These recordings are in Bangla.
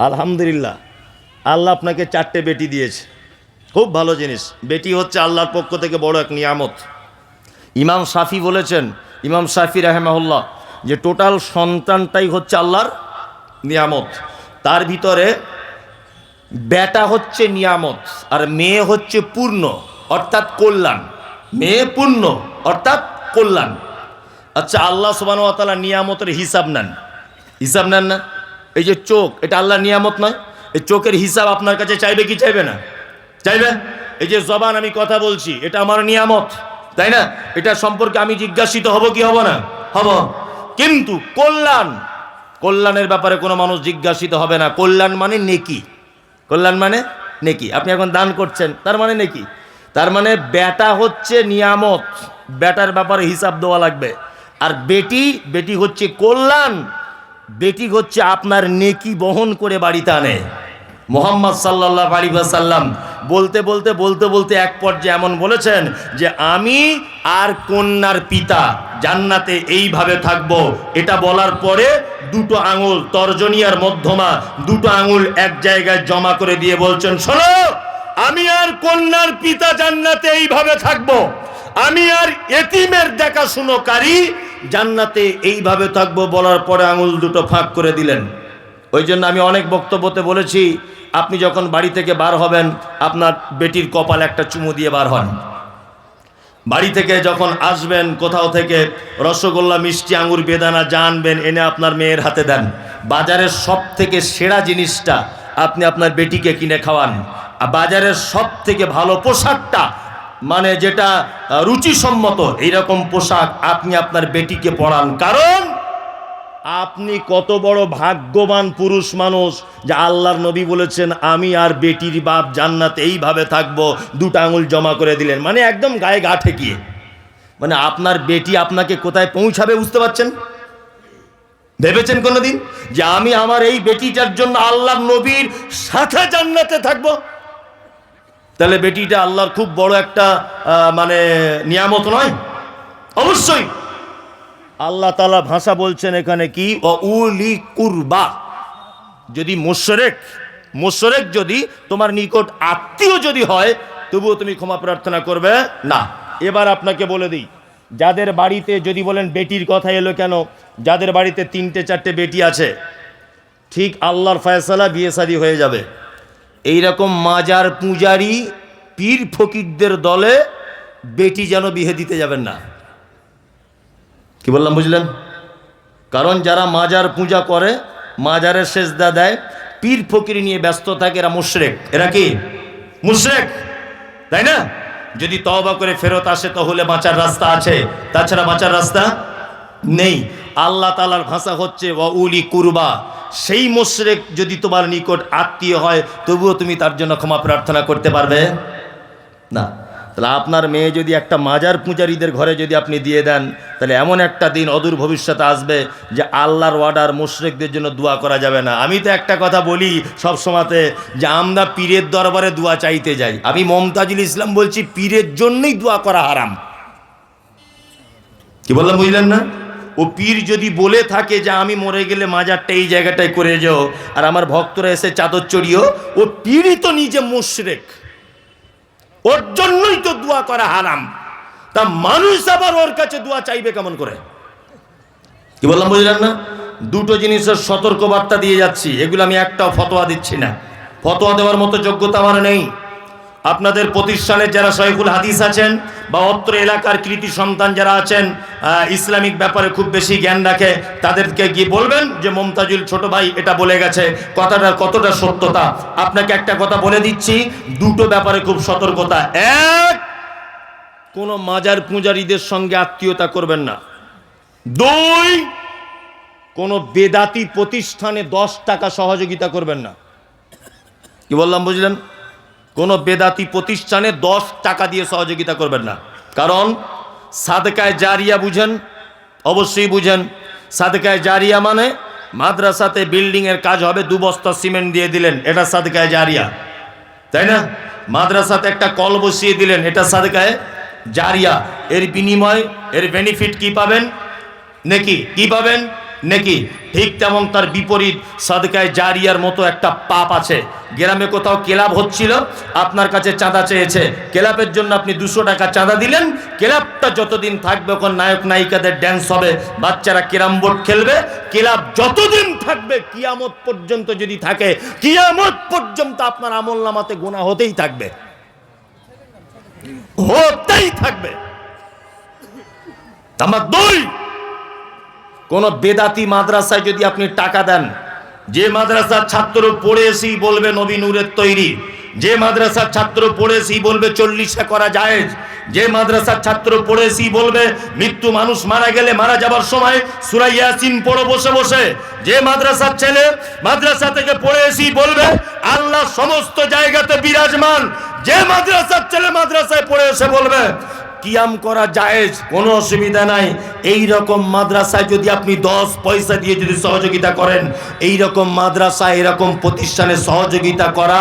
আলহামদুলিল্লাহ, আল্লাহ আপনাকে 4টে বেটি দিয়েছে, খুব ভালো জিনিস। বেটি হচ্ছে আল্লাহর পক্ষ থেকে বড় এক নিয়ামত। ইমাম শাফি বলেছেন, ইমাম শাফি রাহেমাহুল্লাহ, যে টোটাল সন্তানটাই হচ্ছে আল্লাহর নিয়ামত। তার ভিতরে বেটা হচ্ছে নিয়ামত আর মেয়ে হচ্ছে পূর্ণ অর্থাৎ কল্যাণ। মেয়ে পূর্ণ অর্থাৎ কল্যাণ। আচ্ছা, আল্লাহ সুবহানাহু ওয়া তাআলা নিয়ামতের হিসাব নেন না? এই যে চোখ, এটা আল্লাহর নিয়ামত নয়? এই চোখের হিসাব আপনার কাছে চাইবে কি চাইবে না? চাইবে। এই যে জবান, আমি কথা বলছি, এটা আমার নিয়ামত, তাই না? এটা সম্পর্কে আমি জিজ্ঞাসিত হব কি হব না? হব। কিন্তু কল্যাণের ব্যাপারে কোনো মানুষ জিজ্ঞাসিত হবে না। কল্যাণ মানে নেকি। কল্যাণ মানে নেকি। আপনি এখন দান করছেন, তার মানে নেকি। তার মানে বেটা হচ্ছে নিয়ামত, বেটার ব্যাপারে হিসাব দেওয়া লাগবে। আর বেটি হচ্ছে কল্যাণ, বেটি হচ্ছে আপনার নেকি বহন করে বাড়িতে আনে। মুহাম্মদ সাল্লাল্লাহু আলাইহি ওয়াসাল্লাম বলতে এক পর্যায়ে এমন বলেছেন যে আমি আর কন্যার পিতা জান্নাতে এইভাবে থাকবো। এটা বলার পরে দুটো আঙুল, তর্জনী আর মধ্যমা, দুটো আঙুল এক জায়গায় জমা করে দিয়ে বলছেন, শোনো, আমি আর কন্যার পিতা জান্নাতে এইভাবে থাকবো, আমি আর এতিমের দেখাশুনোকারী জান্নাতে এইভাবে থাকবো। বলার পরে আঙুল দুটো ফাঁক করে দিলেন। ওই জন্য আমি অনেক বক্তব্যতে বলেছি, আপনি যখন বাড়ি থেকে বার হবেন, আপনার বেটির কপালে একটা চুমু দিয়ে বার হন। বাড়ি থেকে যখন আসবেন, কোথাও থেকে রসগোল্লা, মিষ্টি, আঙুর, বেদানা যা আনবেন এনে আপনার মেয়ের হাতে দেন। বাজারের সব থেকে সেরা জিনিসটা আপনি আপনার বেটিকে কিনে খাওয়ান। বাজারের সব থেকে ভালো পোশাকটা, মানে যেটা রুচিসম্মত, এইরকম পোশাক আপনি আপনার বেটিকে পরান। কারণ আপনি কত বড় ভাগ্যবান পুরুষ মানুষ যে আল্লাহর নবী বলেছেন আমি আর বেটির বাপ জান্নাতে এইভাবে থাকবো, দুটো আঙুল জমা করে দিলেন। মানে একদম গায়ে গা ঠেকিয়ে। মানে আপনার বেটি আপনাকে কোথায় পৌঁছাবে বুঝতে পারছেন? ভেবেছেন কোনোদিন যে আমি আমার এই বেটিটার জন্য আল্লাহর নবীর সাথে জান্নাতে থাকবো? তাহলে বেটিটা আল্লাহর খুব বড় একটা মানে নিয়ামত নয়? অবশ্যই। আল্লাহ তাআলা ভাষা বলছেন এখানে কি, উলি কুরবা। যদি মোশরেক যদি তোমার নিকট আত্মীয় যদি হয়, তবুও তুমি ক্ষমা প্রার্থনা করবে না। এবার আপনাকে বলে দিই, যাদের বাড়িতে, যদি বলেন বেটির কথা এলো কেন, যাদের বাড়িতে 3-4টে বেটি আছে, ঠিক আল্লাহর ফয়সালা, বিয়ে শাদী হয়ে যাবে। এইরকম মাজার পূজারি পীর ফকিরদের দলে বেটি যেন বিয়ে দিতে যাবেন না। কি বললাম বুঝলেন? কারণ যারা মাজার পূজা করে, মাজারের সেজদা দেয়, পীর ফকির নিয়ে ব্যস্ত থাকে, এরা মুশরিক। এরা কি? মুশরিক, তাই না? যদি তওবা করে ফেরত আসে তাহলে বাঁচার রাস্তা আছে, তাছাড়া বাঁচার রাস্তা নেই। আল্লাহ তাআলার ভাষা হচ্ছে ওয়াউলি কুরবা। সেই মুশরিক যদি তোমার নিকট আত্মীয় হয়, তবুও তুমি তার জন্য ক্ষমা প্রার্থনা করতে পারবে না। তাহলে আপনার মেয়ে যদি একটা মাজার পূজারীদের ঘরে যদি আপনি দিয়ে দেন, তাহলে এমন একটা দিন অদূর ভবিষ্যতে আসবে যে আল্লাহর ওয়ার্ডার মুশরিকদের জন্য দোয়া করা যাবে না। আমি তো একটা কথা বলি সব সময়তে, যে আমরা পীরের দরবারে দোয়া চাইতে যাই। আমি মমতাজুল ইসলাম বলছি, পীরের জন্যই দোয়া করা হারাম। কি বললাম বুঝলেন না? ও পীর যদি বলে থাকে যে আমি মরে গেলে মাজারটা এই জায়গাটায় করে যাও, আর আমার ভক্তরা এসে চাদর চড়িও, ও পীরই তো নিজে মুশরিক, ওর জন্যই তো দোয়া করা হারাম। তা মানুষ আবার ওর কাছে দোয়া চাইবে কেমন করে? কি বললাম বুঝলেন না? দুটো জিনিসের সতর্ক বার্তা দিয়ে যাচ্ছি, এগুলো আমি একটাও ফতোয়া দিচ্ছি না। ফতোয়া দেওয়ার মতো যোগ্যতা আমার নেই। আপনাদের প্রতিষ্ঠানের যারা শয়খুল হাদিস আছেন বা অত্র এলাকার কৃতি সন্তান যারা আছেন, ইসলামিক ব্যাপারে খুব বেশি জ্ঞান রাখে, তাদেরকে গিয়ে বলবেন যে মমতাজুল ছোট ভাই এটা বলে গেছে, কথাটার কতটা সত্যতা। আপনাকে একটা কথা বলে দিচ্ছি, দুটো ব্যাপারে খুব সতর্কতা। এক, কোনো মাজার পূজারীদের সঙ্গে আত্মীয়তা করবেন না। দুই, কোনো বেদাতি প্রতিষ্ঠানে 10 টাকা সহযোগিতা করবেন না। কি বললাম বুঝলেন? কোনো বেদাতি প্রতিষ্ঠানে 10 টাকা দিয়ে সহযোগিতা করবেন না। কারণ সাদকায়ে জারিয়া বুঝেন? অবশ্যই বুঝেন। সাদকায়ে জারিয়া মানে মাদ্রাসাতে বিল্ডিংয়ের কাজ হবে, 2 বস্তা সিমেন্ট দিয়ে দিলেন, এটা সাদকায়ে জারিয়া, তাই না? মাদ্রাসাতে একটা কল বসিয়ে দিলেন, এটা সাদকায়ে জারিয়া। এর বিনিময়, এর বেনিফিট কি পাবেন? নেকি। কি পাবেন? নেকি, ঠিক তেমন তার বিপরীত সাদকায়ে জারিয়ার মতো একটা পাপ আছে। গ্রামে কোথাও ক্লাব হচ্ছিল, আপনার কাছে চাঁদা চেয়েছে, ক্লাবের জন্য আপনি 200 টাকা চাঁদা দিলেন। ক্লাবটা যতদিন থাকবে, ওখান নায়ক নায়িকাদের ড্যান্স হবে, বাচ্চারা ক্যারাম বোর্ড খেলবে, ক্লাব যতদিন থাকবে, কিয়ামত পর্যন্ত যদি থাকে, কিয়ামত পর্যন্ত আপনার আমলনামাতে গুনাহ হতেই থাকবে, হতেই থাকবে। নাম্বার 2, কোন বেদাতি মাদ্রাসায় যদি আপনি টাকা দেন, যে মাদ্রাসার ছাত্র পড়ে এসেই বলবে নবী নূরের তৈরি, যে মাদ্রাসার ছাত্র পড়ে এসেই বলবে 40 করা জায়েজ, যে মাদ্রাসার ছাত্র পড়ে এসেই বলবে মৃত্যু, মানুষ মারা গেলে মারা যাবার সময় সূরা ইয়াসিন পড়ো বসে বসে, যে মাদ্রাসার ছেলে মাদ্রাসা থেকে পড়ে এসেই বলবে আল্লাহ সমস্ত জায়গাতে বিরাজমান, যে মাদ্রাসার ছেলে মাদ্রাসায় পড়ে এসে বলবে কিয়াম করা জায়েজ, কোনো অসুবিধা নাই, এই রকম মাদ্রাসায় যদি আপনি 10 পয়সা দিয়ে যদি সহযোগিতা করেন, এই রকম মাদ্রাসা, এরকম প্রতিষ্ঠানে সহযোগিতা করা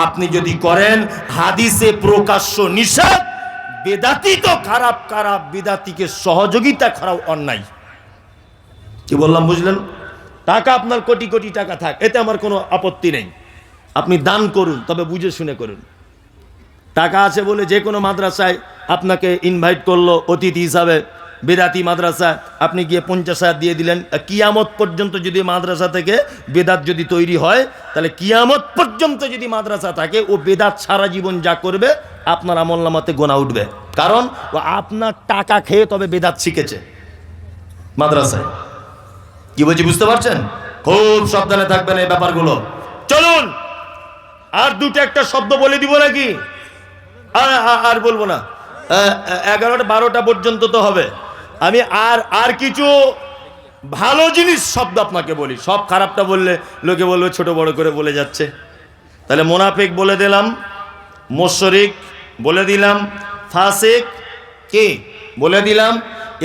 আপনি যদি করেন, হাদিসে প্রকাশ্য নিষেধ। বেদাতি তো খারাপ, খারাপ বেদাতিকে সহযোগিতা করাও অন্যায়। কি বললাম বুঝলেন? টাকা আপনার কোটি কোটি টাকা থাক, এতে আমার কোনো আপত্তি নেই, আপনি দান করুন, তবে বুঝে শুনে করুন। টাকা আছে বলে যে কোনো মাদ্রাসায় আপনাকে ইনভাইট করলো অতিথি হিসাবে, বেদাতি মাদ্রাসা, আপনি গিয়ে 50,000 দিয়ে দিলেন, কিয়ামত পর্যন্ত যদি মাদ্রাসা থেকে বেদাত যদি তৈরি হয়, তাহলে কিয়ামত পর্যন্ত যদি মাদ্রাসা থাকে, ও বেদাত সারা জীবন যা করবে আপনার আমলনামাতে গোনা উঠবে, কারণ ও আপনার টাকা খেয়ে তবে বেদাত শিখেছে মাদ্রাসায়। কি বলছি বুঝতে পারছেন? খুব সাবধানে থাকবেন এই ব্যাপারগুলো। চলুন আর দুটো একটা শব্দ বলে দিব নাকি? আর বলবো না, 11টা 12টা পর্যন্ত তো হবে। আমি আর কিছু ভালো জিনিস শব্দ আপনাকে বলি, সব খারাপটা বললে লোকে বলবে ছোট বড় করে বলে যাচ্ছে। তাহলে মুনাফিক বলে দিলাম, মুশরিক বলে দিলাম, ফাসিক কি বলে দিলাম।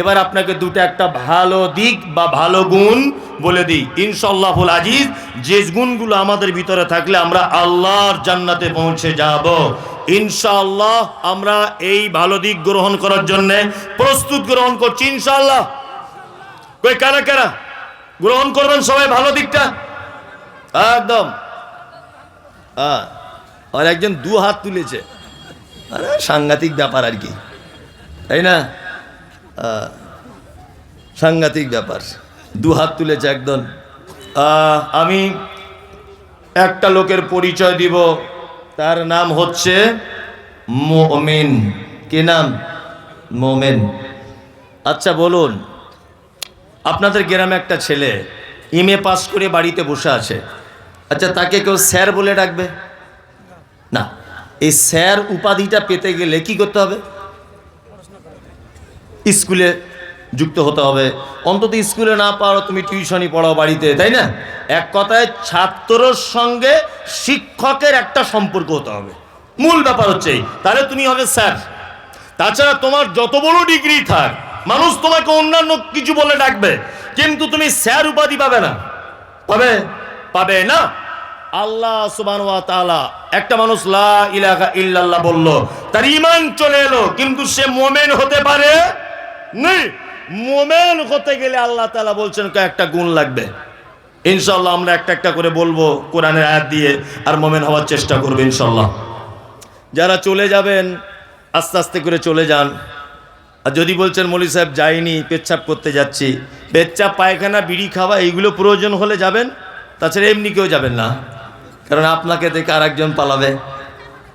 এবার আপনাকে দুটো একটা ভালো দিক বা ভালো গুণ বলে দিই ইনশাআল্লাহুল আজিজ, যে গুণগুলো আমাদের ভিতরে থাকলে আমরা আল্লাহর জান্নাতে পৌঁছে যাব ইনশাআল্লাহ। আমরা এই ভালো দিক গ্রহণ করার জন্য প্রস্তুত গ্রহণ করছি ইনশাআল্লাহ। কই কারা কারা গ্রহণ করবেন সবাই ভালো দিকটা? একদম। আর একজন 2 হাত তুলেছে, আরে সাংঘাতিক ব্যাপার আর কি, তাই না? সাংঘাতিক ব্যাপার, 2 হাত তুলেছে একদম। আমি একটা লোকের পরিচয় দিব, তার নাম হচ্ছে মুমিন। কি নাম? মুমিন। আচ্ছা বলুন, আপনাদের গ্রামে একটা ছেলে এমএ পাস করে বাড়িতে বসে আছে, আচ্ছা তাকে কেউ স্যার বলে ডাকবে না? এই স্যার উপাধিটা পেতে গেলে কি করতে হবে? স্কুলে যুক্ত হতে হবে, অন্তত স্কুলে না পারো তুমি টিউশনই পড়াও বাড়িতে, তাই না? এক কথায় ছাত্রর সঙ্গে শিক্ষকের একটা সম্পর্ক হতে হবে, মূল ব্যাপার হচ্ছে তাহলে তুমি হবে স্যার। তাছাড়া তোমার যত বড় ডিগ্রি থাক, মানুষ তোমাকে অন্যান্য কিছু বলে ডাকবে, কিন্তু তুমি স্যার উপাধি পাবে না। পাবে না। আল্লাহ সুবহানাহু ওয়া তাআলা, একটা মানুষ লা ইলাহা ইল্লাল্লাহ বলল, তার ঈমান চলে এলো, কিন্তু সে মুমিন হতে পারে নেই। মুমিন হতে গেলে আল্লাহ তাআলা বলছেন কয়েকটা গুণ লাগবে। ইনশাআল্লাহ আমরা একটা একটা করে বলবো কোরআনের আয়াত দিয়ে, আর মুমিন হওয়ার চেষ্টা করবে ইনশাআল্লাহ। যারা চলে যাবেন আস্তে আস্তে করে চলে যান। আর যদি বলছেন মৌলভী সাহেব যাইনি, পেচ্ছাপ করতে যাচ্ছি, পেচ্ছাপ পায়খানা বিড়ি খাওয়া এইগুলো প্রয়োজন হলে যাবেন, তাছাড়া এমনি কেউ যাবেন না, কারণ আপনাকে দেখে আর একজন পালাবে।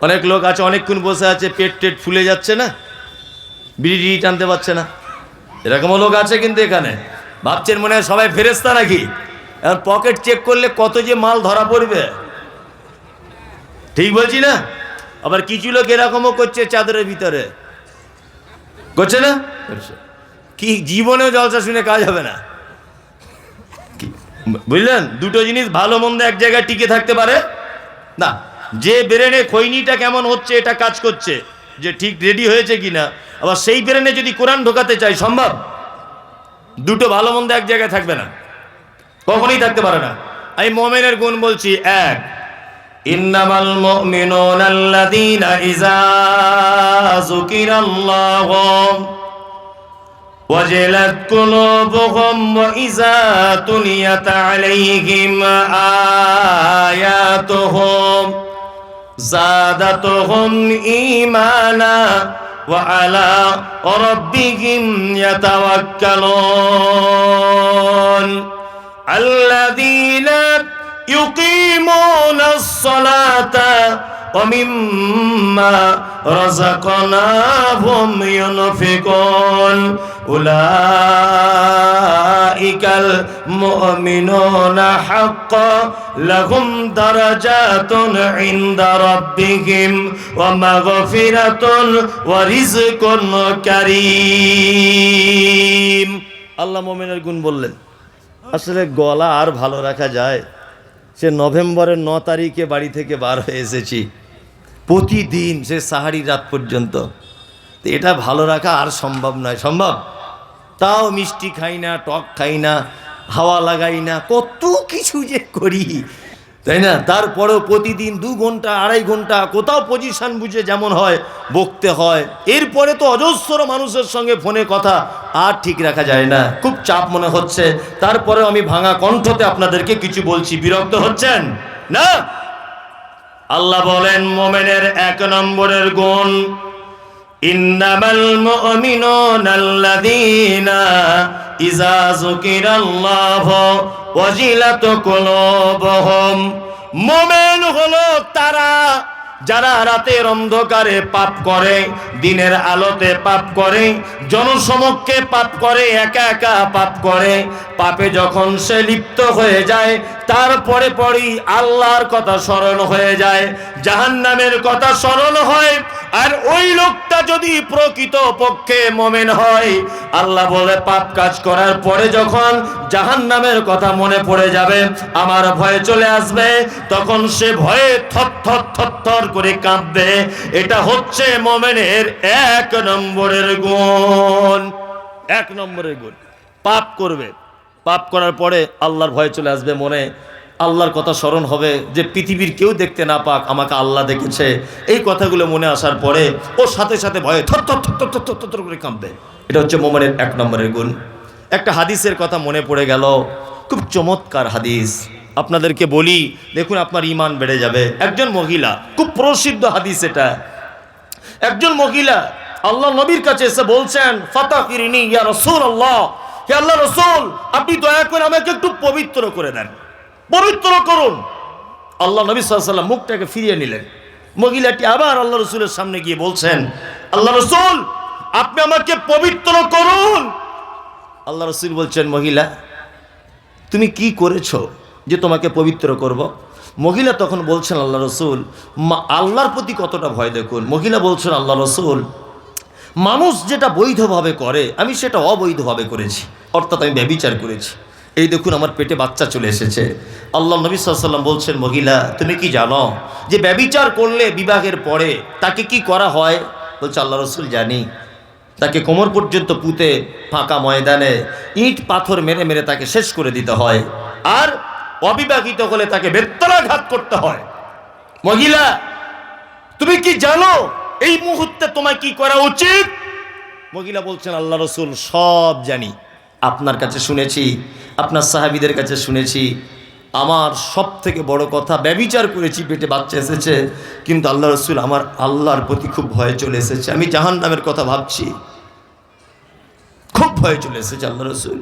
অনেক লোক আছে অনেকক্ষণ বসে আছে, পেট টেট ফুলে যাচ্ছে না, বিড়ি টানতে পারছে না, এরকমও লোক আছে কিন্তু এখানে। ভাবছেন মনে হয় সবাই ফেরেশতা নাকি? এখন পকেট চেক করলে কত যে মাল ধরা পড়বে, ঠিক বলছি না? আবার কিছু লোক এরকমও করছে, চাদরের ভিতরে করছে না, কি জীবনেও জলসা শুনে কাজ হবে না, বুঝলেন? দুটো জিনিস ভালো মন্দ এক জায়গায় টিকে থাকতে পারে না। যে ব্রেনে খৈনিটা কেমন হচ্ছে এটা কাজ করছে, যে ঠিক রেডি হয়েছে কিনা, আবার সেই ব্রেনে যদি কোরআন ঢোকাতে চাই সম্ভব? দুটো ভালো মন্দ এক জায়গায় থাকবে না, কখনোই থাকতে পারে না। আমি মুমিনের গুণ বলছি, 1, ইন্নামাল মুমিনুনা আল্লাযীনা ইযা যুকিরাল্লাহু وجلت قلوبهم وإذا تليت عليهم آياتهم زادتهم إيمانا وعلى ربهم يتوكلون الذين يقيمون الصلاة ومما رزقناهم ينفقون أولئك المؤمنون حقا لهم درجات عند ربهم ومغفرة ورزق كريم আল্লাহ মুমিনের গুণ বললেন। আসলে গলা আর ভালো রাখা যায়? সে নভেম্বরের 9 তারিখে বাড়ি থেকে বার হয়ে এসেছি, প্রতিদিন সে সাহারি রাত পর্যন্ত। এটা ভালো রাখা আর সম্ভব নয়। সম্ভব? তাও মিষ্টি খাই না, টক খাই না, হাওয়া লাগাই না, কত কিছু যে করি, তাই না? তারপরেও প্রতিদিন 2 ঘন্টা 2.5 ঘন্টা কোথাও পজিশন বুঝে যেমন হয় বকতে হয়। এরপরে তো অজস্র মানুষের সঙ্গে ফোনে কথা, আর ঠিক রাখা যায় না, খুব চাপ মনে হচ্ছে। তারপরেও আমি ভাঙা কণ্ঠতে আপনাদেরকে কিছু বলছি, বিরক্ত হচ্ছেন না? আল্লাহ বলেন মুমিনের 1 নম্বরের গুণ, ইন্নামাল মুমিনুনা আল্লাযীনা ইযা যুকিরাল্লাহু ওয়াজিলাত কুলুবুহুম। মুমিন হলো তারা যারা রাতের অন্ধকারে পাপ করে, দিনের আলোতে পাপ করে, জনসমক্ষে পাপ করে, একা একা পাপ করে। পাপে যখন সে লিপ্ত হয়ে যায়, তারপরে পরই আল্লাহর কথা স্মরণ হয়ে যায়, জাহান্নামের কথা স্মরণ হয়। আর ওই লোকটা যদি প্রকৃত পক্ষে মুমিন হয়, আল্লাহ বলে পাপ কাজ করার পরে যখন জাহান্নামের কথা মনে পড়ে যাবে, আমার ভয় চলে আসবে, তখন সে ভয়ে থরথর করে কাঁপবে। এটা হচ্ছে মুমিনের 1 নম্বরের গুণ। 1 নম্বরের গুণ, পাপ করবে, পাপ করার পরে আল্লাহর ভয় চলে আসবে মনে, আল্লাহর কথা স্মরণ হবে যে পৃথিবীর কেউ দেখতে না পাক, আমাকে আল্লাহ দেখেছে। এই কথাগুলো মনে আসার পরে ও সাথে সাথে ভয়ে থর করে কাঁপবে। এটা হচ্ছে মুমিনের 1 নম্বরের গুণ। একটা হাদিসের কথা মনে পড়ে গেল, খুব চমৎকার হাদিস, আপনাদেরকে বলি, দেখুন আপনার ঈমান বেড়ে যাবে। একজন মহিলা, খুব প্রসিদ্ধ হাদিস এটা, একজন মহিলা আল্লাহ নবীর কাছে এসে বলছেন, ফাতাকিরিনি ইয়া রাসূলুল্লাহ, হে আল্লাহ রাসূল, আপনি দয়া করে আমাকে একটু পবিত্র করে দেন, পবিত্র করুন। আল্লাহ নবী সাল্লাল্লাহু আলাইহি ওয়াসাল্লাম মুখটাকে ফিরিয়ে নিলেন। মহিলাটি আবার আল্লাহ রাসূলের সামনে গিয়ে বলছেন, আল্লাহ রাসূল, আপনি আমাকে পবিত্র করুন। আল্লাহ রাসূল বলছেন, মহিলা তুমি কি করেছো যে তোমাকে পবিত্র করব? মহিলা তখন বলছেন, আল্লাহ রাসূল, আল্লাহর প্রতি কতটা ভয় দেখুন। মহিলা বলছেন, আল্লাহ রাসূল, মানুষ যেটা বৈধভাবে করে আমি সেটা অবৈধভাবে করেছি, অর্থাৎ আমি ব্যভিচার করেছি। এই দেখুন আমার পেটে বাচ্চা চলে এসেছে। আল্লাহ নবী সাল্লাল্লাহু আলাইহি ওয়াসাল্লাম বলছেন, মহিলা তুমি কি জানো যে ব্যভিচার করলে বিবাহের পরে তাকে কি করা হয়? বলছে, আল্লাহ রাসূল জানি। তাকে কোমর পর্যন্ত পুঁতে ফাঁকা ময়দানে ইট পাথর মেরে মেরে তাকে শেষ করে দিতে হয়, আর অবিবাহিত হলে তাকে বেত্রাঘাত করতে হয়। মহিলা তুমি কি জানো এই মুহূর্তে তোমার কি করা উচিত? মহিলা বলছেন, আল্লাহ রাসূল সব জানি, আপনার কাছে শুনেছি, আপনার সাহাবীদের কাছে শুনেছি, আমার সব থেকে বড় কথা ব্যভিচার করেছি, পেটে বাচ্চা এসেছে, কিন্তু আল্লাহ রাসূল আমার আল্লাহর প্রতি খুব ভয় চলে এসেছে, আমি জাহান্নামের কথা ভাবছি, খুব ভয় চলে এসেছে। আল্লাহ রাসূল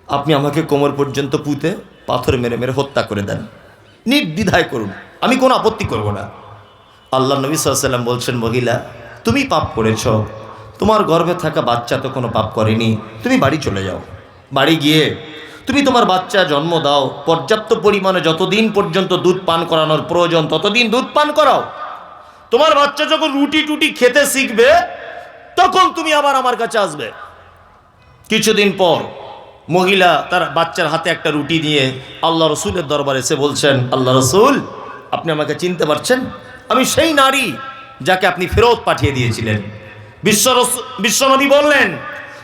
আপনি আমাকে কোমর পর্যন্ত পুঁতে পাথর মেরে মেরে হত্যা করে দেন, নির্দ্বিধায় করুন, আমি কোনো আপত্তি করব না। আল্লাহ নবী সাল্লাল্লাহু আলাইহি ওয়াসাল্লাম বলছেন, মহিলা তুমি পাপ করেছ, তোমার গর্ভে থাকা বাচ্চা তো কোনো পাপ করেনি, তুমি বাড়ি চলে যাও, বাড়ি গিয়ে তুমি তোমার বাচ্চা জন্ম দাও, পর্যাপ্ত পরিমাণে যতদিন পর্যন্ত দুধ পান করানোর প্রয়োজন ততদিন দুধ পান করাও। তোমার বাচ্চা যখন রুটি টুটি খেতে শিখবে তখন তুমি আবার আমার কাছে আসবে। কিছুদিন পর মহিলা তার বাচ্চার হাতে একটা রুটি নিয়ে আল্লাহ রসুলের দরবারে এসে বলছেন, আল্লাহ রসুল আপনি আমাকে চিনতে পারছেন? আমি সেই নারী যাকে আপনি ফেরত পাঠিয়ে দিয়েছিলেন। বিশ্বনবী বললেন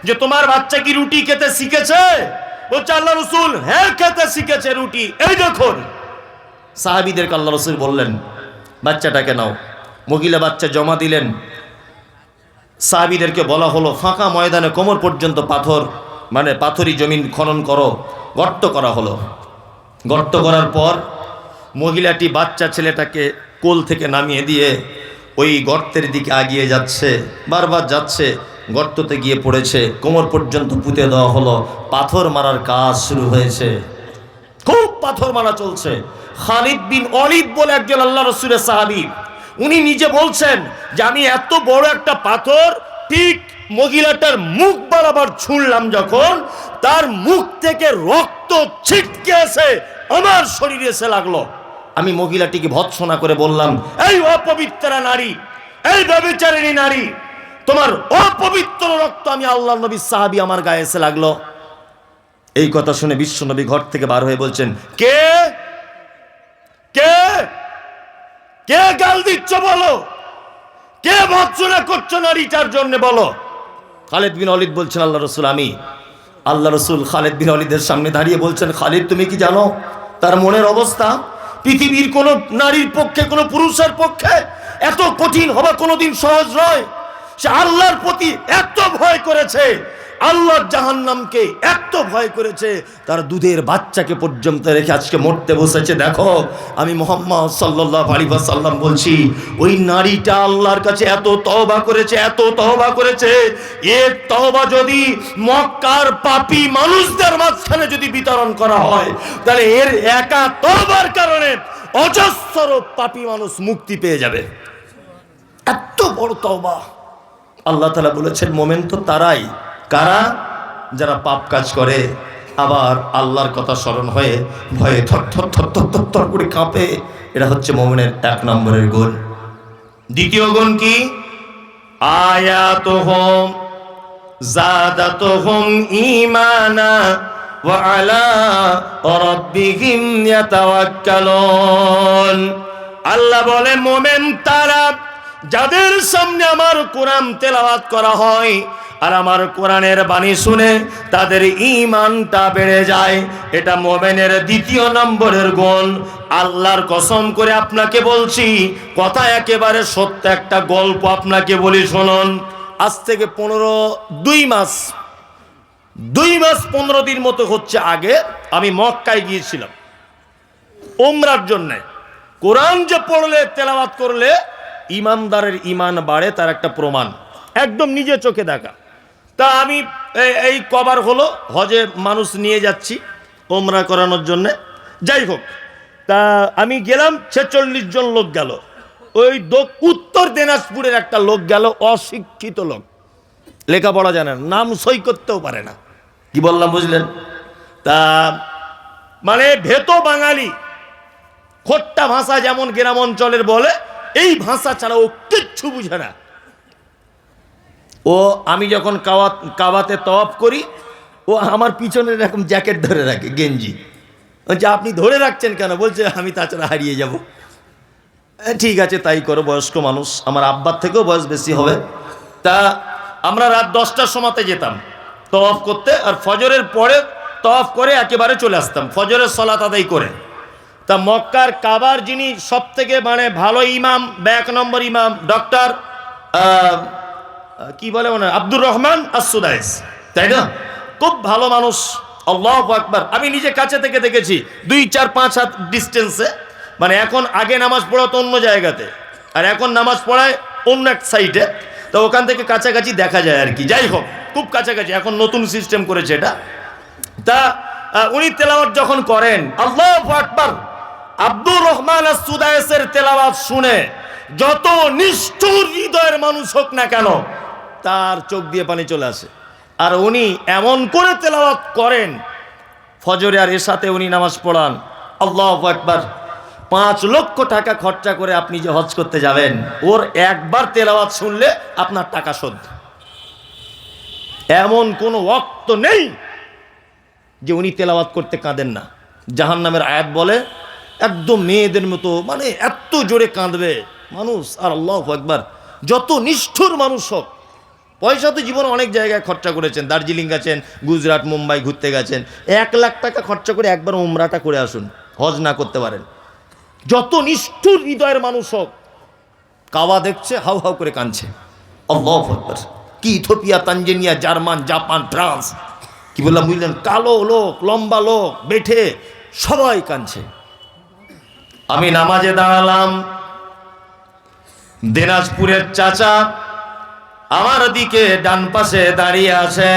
যে তোমার বাচ্চা কি রুটি খেতে শিখেছে? বলছে, আল্লাহ রসুল হ্যাঁ খেতে শিখেছে রুটি, এই দেখুন। সাহাবীদেরকে আল্লাহ রসুল বললেন, বাচ্চাটাকে নাও। মহিলা বাচ্চা জমা দিলেন। সাহাবীদেরকে বলা হলো ফাঁকা ময়দানে কোমর পর্যন্ত পাথর, মানে পাথরি জমিন খনন করো। গর্ত করা হলো। গর্ত করার পর মহিলাটি বাচ্চা ছেলেটাকে কোল থেকে নামিয়ে দিয়ে ওই গর্তের দিকে এগিয়ে যাচ্ছে, বারবার যাচ্ছে, গর্ততে গিয়ে পড়েছে, কোমর পর্যন্ত পুঁতে দেওয়া হলো। পাথর মারার কাজ শুরু হয়েছে, খুব পাথর মারা চলছে। খালিদ বিন ওয়ালিদ বলে একজন আল্লাহ রাসূলের সাহাবী, উনি নিজে বলছেন যে আমি এত বড় একটা পাথর ঠিক মহিলাটার মুখ বরাবর ছুঁড়লাম, যখন তার মুখ থেকে রক্ত ছিটকে এসে আমার শরীরে এসে লাগলো। আমি মহিলাটিকে ভৎসনা করে বললাম, এই অপবিত্রা নারী, এই ব্যভিচারিণী নারী, তোমার অপবিত্র রক্ত আমি আল্লাহর নবীর সাহাবী আমার গায়ে এসে লাগলো। এই কথা শুনে বিশ্বনবী ঘর থেকে বার হয়ে বলছেন, কে কে কে গাল দিচ্ছ বলো, কে ভৎসনা করছো নারীটার জন্য বলো। খালিদ বিন ওয়ালিদ বলছেন, আল্লাহ রাসূল আমি। আল্লাহ রাসূল খালিদ বিন ওয়ালিদের সামনে দাঁড়িয়ে বলছেন, খালিদ তুমি কি জানো তার মনের অবস্থা? পৃথিবীর কোন নারীর পক্ষে, কোন পুরুষের পক্ষে এত কঠিন হওয়া কোনোদিন সহজ নয়। সে আল্লাহর প্রতি এত ভয় করেছে, আল্লাহর জাহান্নামকে এত ভয় করেছে, তার দুধের বাচ্চাকে পর্যন্ত রেখে আজকে মরতে বসেছে। দেখো আমি মুহাম্মদ সাল্লাল্লাহু আলাইহি ওয়াসাল্লাম বলছি, ওই নারীটা আল্লাহর কাছে এত তওবা করেছে, এত তওবা করেছে, এর তওবা যদি মক্কার পাপী মানুষদের মাঝখানে যদি বিতরণ করা হয়, তাহলে এর একা তওবার কারণে অজস্র পাপী মানুষ মুক্তি পেয়ে যাবে। এত বড় তওবা। আল্লাহ তাআলা বলেছেন মোমেন তো তারাই, কারা? যারা পাপ কাজ করে আবার আল্লাহর কথা স্মরণ হয়ে ভয়ে থর থর থর থর থর থর করে কাঁপে। এটা হচ্ছে মুমিনের 1 নম্বরের গুণ। দ্বিতীয় গুণ কি? আয়াতুহুম যাদাতুহুম ঈমানা ওয়া আলা রাব্বিহিম ইয়াতাওয়াক্কালুন। আল্লাহ বলে মুমিন তারা যাদের সামনে আমার কোরআন তেলাওয়াত করা হয় আর আমার কোরআনের বাণী শুনে তাদের ঈমানটা বেড়ে যায়। এটা মুমিনের 2 নম্বরের গুণ। আল্লাহর কসম করে আপনাকে বলছি, কথা একেবারে সত্য। একটা গল্প আপনাকে বলি শুনুন। আজ থেকে 2 মাস 15 দিন মতো হচ্ছে আগে আমি মক্কায় গিয়েছিলাম উমরার জন্য। কোরআন যে পড়লে তেলাওয়াত করলে ইমানদারের ঈমান বাড়ে, তার একটা প্রমাণ একদম নিজে চোখে দেখা। তা আমি এই কবার হলো হজে মানুষ নিয়ে যাচ্ছি ওমরা করানোর জন্যে। যাই হোক, তা আমি গেলাম, 46 জন লোক গেল। ওই উত্তর দিনাজপুরের একটা লোক গেল, অশিক্ষিত লোক, লেখাপড়া জানে না, নাম সই করতেও পারে না। কি বললাম বুঝলেন? তা মানে ভেতো বাঙালি, খোট্টা ভাষা যেমন গ্রাম অঞ্চলের বলে, এই ভাষা ছাড়া ও কিচ্ছু বুঝে না। ও আমি যখন কাবাতে তওয়াফ করি, ও আমার পিছনে এরকম জ্যাকেট ধরে রাখে, গেঞ্জি। বলছে আপনি ধরে রাখছেন কেন? বলছে আমি তাছাড়া হারিয়ে যাব। ঠিক আছে তাই করো, বয়স্ক মানুষ, আমার আব্বার থেকেও বয়স বেশি হবে। তা আমরা রাত 10টার সময়তে যেতাম তওয়াফ করতে, আর ফজরের পরে তওয়াফ করে একেবারে চলে আসতাম ফজরের সালাত আদায় করে। তা মক্কার কাবার যিনি সব থেকে মানে ভালো ইমাম, 1 নম্বর ইমাম, ডক্টর কি বলে মনে আব্দুর রহমান আস-সুদাইস, তাই না? খুব ভালো মানুষ। আল্লাহু আকবার। আমি নিজে কাছে থেকে দেখেছি, 2-4-5 হাত ডিস্টেন্সে। মানে এখন আগে নামাজ পড়াতো অন্য জায়গাতে, আর এখন নামাজ পড়ায় অন্য এক সাইডে। তো ওখান থেকে কাছাকাছি দেখা যায় আর কি। যাই হোক, খুব কাছাকাছি, এখন নতুন সিস্টেম করেছে এটা। তা উনি তেলাওয়াত যখন করেন, আল্লাহু আকবার, আব্দুর রহমান আস-সুদাইসের তেলাওয়াত শুনে যত নিষ্ঠুর হৃদয়ের মানুষ হোক না কেন, তার চোখ দিয়ে পানি চলে আসে। আর উনি এমন করে তেলাওয়াত করেন, ফজরে আর এশাতে উনি নামাজ পড়ান। আল্লাহু আকবার। 5 লক্ষ টাকা খরচা করে আপনি যে হজ করতে যাবেন, ওর একবার তেলাওয়াত শুনলে আপনার টাকা শোধ। এমন কোনো ওয়াক্ত নেই যে উনি তেলাওয়াত করতে কাঁদেন না। জাহান্নামের আয়াত বলে একদম মেয়েদের মতো, মানে এত জোরে কাঁদবে মানুষ। আর আল্লাহু আকবার, যত নিষ্ঠুর মানুষ হোক, পয়সা তো জীবনে অনেক জায়গায় খরচা করেছেন, দার্জিলিং গেছেন, গুজরাট, মুম্বাই ঘুরতে গেছেন, 1 লাখ টাকা খরচা করে একবার উমরাটা করে আসুন, হজ না করতে পারেন। যত নিষ্ঠুর হৃদয়ের মানুষ হোক, কাবা দেখছে হাউ হাউ করে কাঁদছে। আল্লাহু আকবার। কি Ethiopia, Tanzania, German, Japan, France, কি বললাম বুঝলেন, কালো লোক, লম্বা লোক, বেঠে সবাই কাঁদছে। আমি নামাজে দাঁড়ালাম, দিনাজপুরের চাচা আমার দিকে ডান পাশে দাঁড়িয়ে আছে।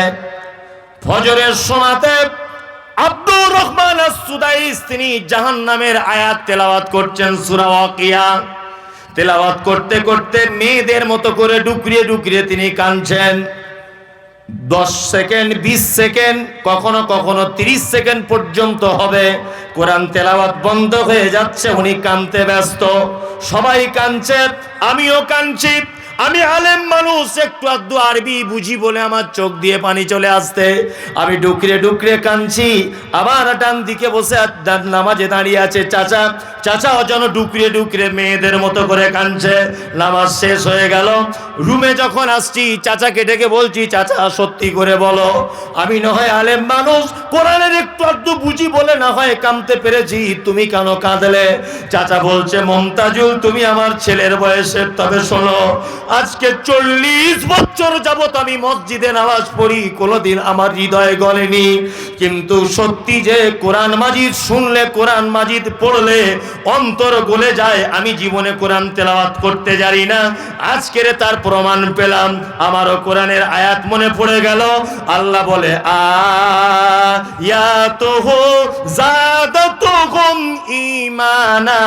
ফজরের সময়তে আব্দুর রহমান আস-সুদাইস তিনি জাহান্নামের আয়াত তেলাওয়াত করছেন, সূরা ওয়াকিয়া তেলাওয়াত করতে করতে মেয়েদের মতো করে ডুকরিয়ে ডুকরিয়ে তিনি কাঁদছেন। 10 সেকেন্ড, 20 সেকেন্ড, কখনো কখনো 30 সেকেন্ড পর্যন্ত হবে, কোরআন তেলাওয়াত বন্ধ হয়ে যাচ্ছে, উনি কাঁদতে ব্যস্ত। সবাই কাঁদছে, আমিও কাঁদছি। আমি আলেম মানুষ, একটু আধটু আরবি বুঝি বলে আমার চোখ দিয়ে পানি চলে আসতে আমি ডুকরে ডুকরে কাঁদছি। আবার ডান দিকে বসে নামাজে দাঁড়িয়ে আছে চাচা, চাচা যেন ডুকরে ডুকরে মেয়েদের মতো করে কাঁদছে। নামাজ শেষ হয়ে গেল, রুমে যখন আসছি চাচাকে ডেকে বলছি, চাচা সত্যি করে বলো, আমি না হয় আলেম মানুষ, কোরআনের একটু আধটু বুঝি বলে না হয় কাঁদতে পেরেছি, তুমি কেন কাঁদলে? চাচা বলছে, মমতাজুল তুমি আমার ছেলের বয়সের, তবে শোনো, আজকে 40 বছর যাবত আমি মসজিদে নামাজ পড়ি, কোনোদিন আমার হৃদয়ে গলেনি, কিন্তু সত্যি যে কোরআন মাজিদ শুনলে, কোরআন মাজিদ পড়লে অন্তর গলে যায়। আমি জীবনে কোরআন তেলাওয়াত করতে জানি না, আজকের তার প্রমাণ পেলাম। আমারও কোরআনের আয়াত মনে পড়ে গেল। আল্লাহ বলে, আয়াতুহু যাদাতুহুম ঈমানা,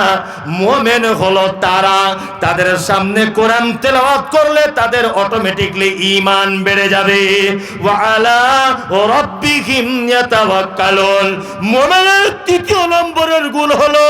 মুমিন হলো তারা, তাদের সামনে কোরআন তেলাওয়াত করলে তাদের অটোমেটিকলি ঈমান বেড়ে যাবে। ওয়া আলা রাব্বিহিম ইয়াতাওয়াক্কালুন, মুমিনের তৃতীয় নম্বরের গুণ হলো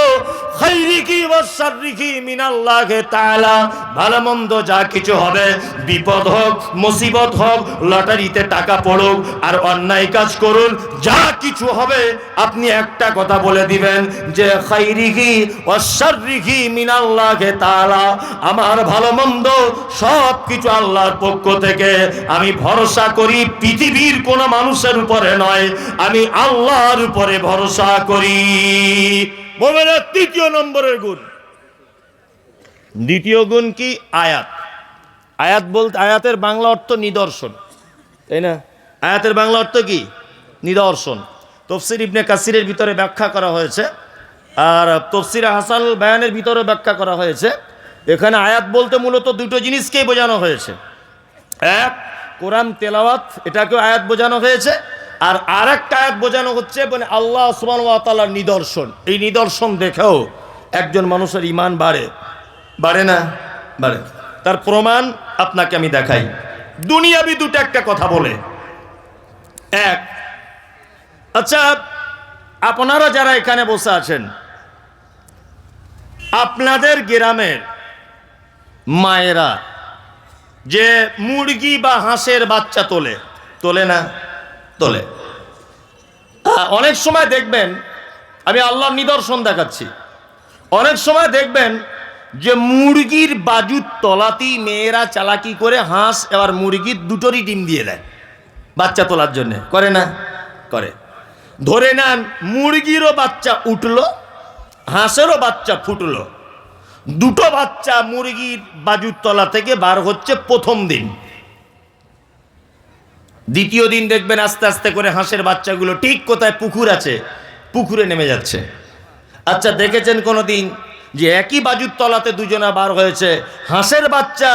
খাইরিহি ওয়া শাররিহি মিনাল্লাহি তাআলা, ভালো মন্দ যা কিছু হবে, বিপদ হোক, মুসিবত হোক, লটারিতে টাকা পড়ুক আর অন্যায় কাজ করুন, যা কিছু হবে আপনি একটা কথা বলে দিবেন যে খাইরিহি ওয়া শাররিহি মিনাল্লাহি তাআলা, আমার ভালো মন্দ সব কিছু আল্লাহর পক্ষ থেকে। আমি ভরসা করি পৃথিবীর কোন মানুষের উপরে নয়, আমি আল্লাহর উপরে ভরসা করি। মুমিনের তৃতীয় নম্বরের গুণ। দ্বিতীয় গুণ কি? আয়াত। আয়াত বলতে, আয়াতের বাংলা অর্থ নিদর্শন, তাই না? আয়াতের বাংলা অর্থ কি? নিদর্শন। তাফসীর ইবনে কাসিরের ভিতরে ব্যাখ্যা করা হয়েছে, আর তাফসীর হাসানুল বায়ানের ভিতরে ব্যাখ্যা করা হয়েছে। এখানে আয়াত বলতে মূলত দুটো জিনিসকেই বোঝানো হয়েছে। এক, কোরআন তেলাওয়াত, এটাকেও আয়াত বোঝানো হয়েছে, আর আরেকটা আয়াত বোঝানো হচ্ছে মানে আল্লাহ সুবহানাহু ওয়া তাআলার নিদর্শন। এই নিদর্শন দেখেও একজন মানুষের ঈমান বাড়ে, বাড়ে না? বাড়ে। তার প্রমাণ আপনাকে আমি দেখাই। দুনিয়াবি দুটো একটা কথা বলে। এক, আচ্ছা আপনারা যারা এখানে বসে আছেন, আপনাদের গ্রামের মায়েরা যে মুরগি বা হাঁসের বাচ্চা তোলে, তোলে না? তোলে। অনেক সময় দেখবেন, আমি আল্লাহর নিদর্শন দেখাচ্ছি, অনেক সময় দেখবেন যে মুরগির বাজুর তলাতেই মেয়েরা চালাকি করে হাঁস এবার মুরগির দুটোরই ডিম দিয়ে দেয় বাচ্চা তোলার জন্য, করে না? করে। ধরে নেন মুরগিরও বাচ্চা উঠলো, হাঁসেরও বাচ্চা ফুটলো, দুটো বাচ্চা মুরগির বাজুর তলা থেকে বার হচ্ছে প্রথম দিন। দ্বিতীয় দিন দেখবেন আস্তে আস্তে করে হাঁসের বাচ্চাগুলো ঠিক কোথায় পুকুর আছে পুকুরে নেমে যাচ্ছে। আচ্ছা দেখেছেন কোনো দিন যে একই বাজুর তলাতে দুজনা বার হয়েছে, হাঁসের বাচ্চা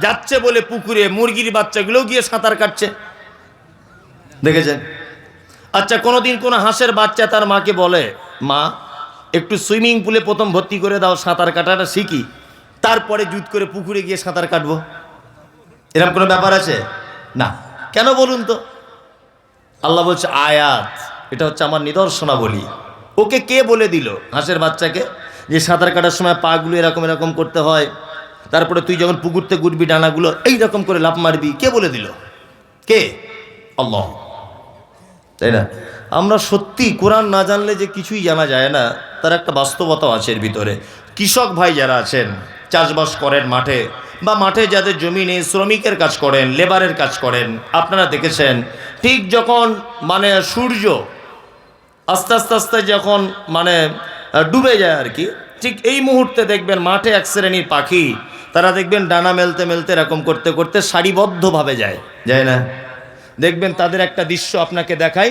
যাচ্ছে বলে পুকুরে, মুরগির বাচ্চাগুলোও গিয়ে সাঁতার কাটছে? দেখেছেন? আচ্ছা কোনোদিন কোনো হাঁসের বাচ্চা তার মাকে বলে, মা একটু সুইমিং পুলে প্রথম ভর্তি করে দাও, সাঁতার কাটাটা শিখি, তারপরে জুত করে পুকুরে গিয়ে সাঁতার কাটবো? এরকম কোনো ব্যাপার আছে? না। কেন বলুন তো? আল্লাহ বলছে আয়াত, এটা হচ্ছে আমার নিদর্শনাবলী। ওকে কে বলে দিল, হাঁসের বাচ্চাকে, যে সাঁতার কাটার সময় পাগুলো এরকম এরকম করতে হয়, তারপরে তুই যখন পুকুরতে গুটবি ডানাগুলো এইরকম করে লাফ মারবি? কে বলে দিল? কে? আল্লাহ, তাই না? আমরা সত্যি কোরআন না জানলে যে কিছুই জানা যায় না, তার একটা বাস্তবতা আছে এর ভিতরে। কৃষক ভাই যারা আছেন, চাষবাস করেন মাঠে, বা মাঠে যাদের জমি নেই, শ্রমিকের কাজ করেন, লেবারের কাজ করেন, আপনারা দেখেছেন ঠিক যখন মানে সূর্য আস্তে আস্তে আস্তে যখন মানে ডুবে যায় আর কি, ঠিক এই মুহূর্তে দেখবেন মাঠে এক শ্রেণীর পাখি তারা দেখবেন ডানা মেলতে মেলতে এরকম করতে করতে সারিবদ্ধভাবে যায়, যায় না? দেখবেন তাদের একটা দৃশ্য আপনাকে দেখাই,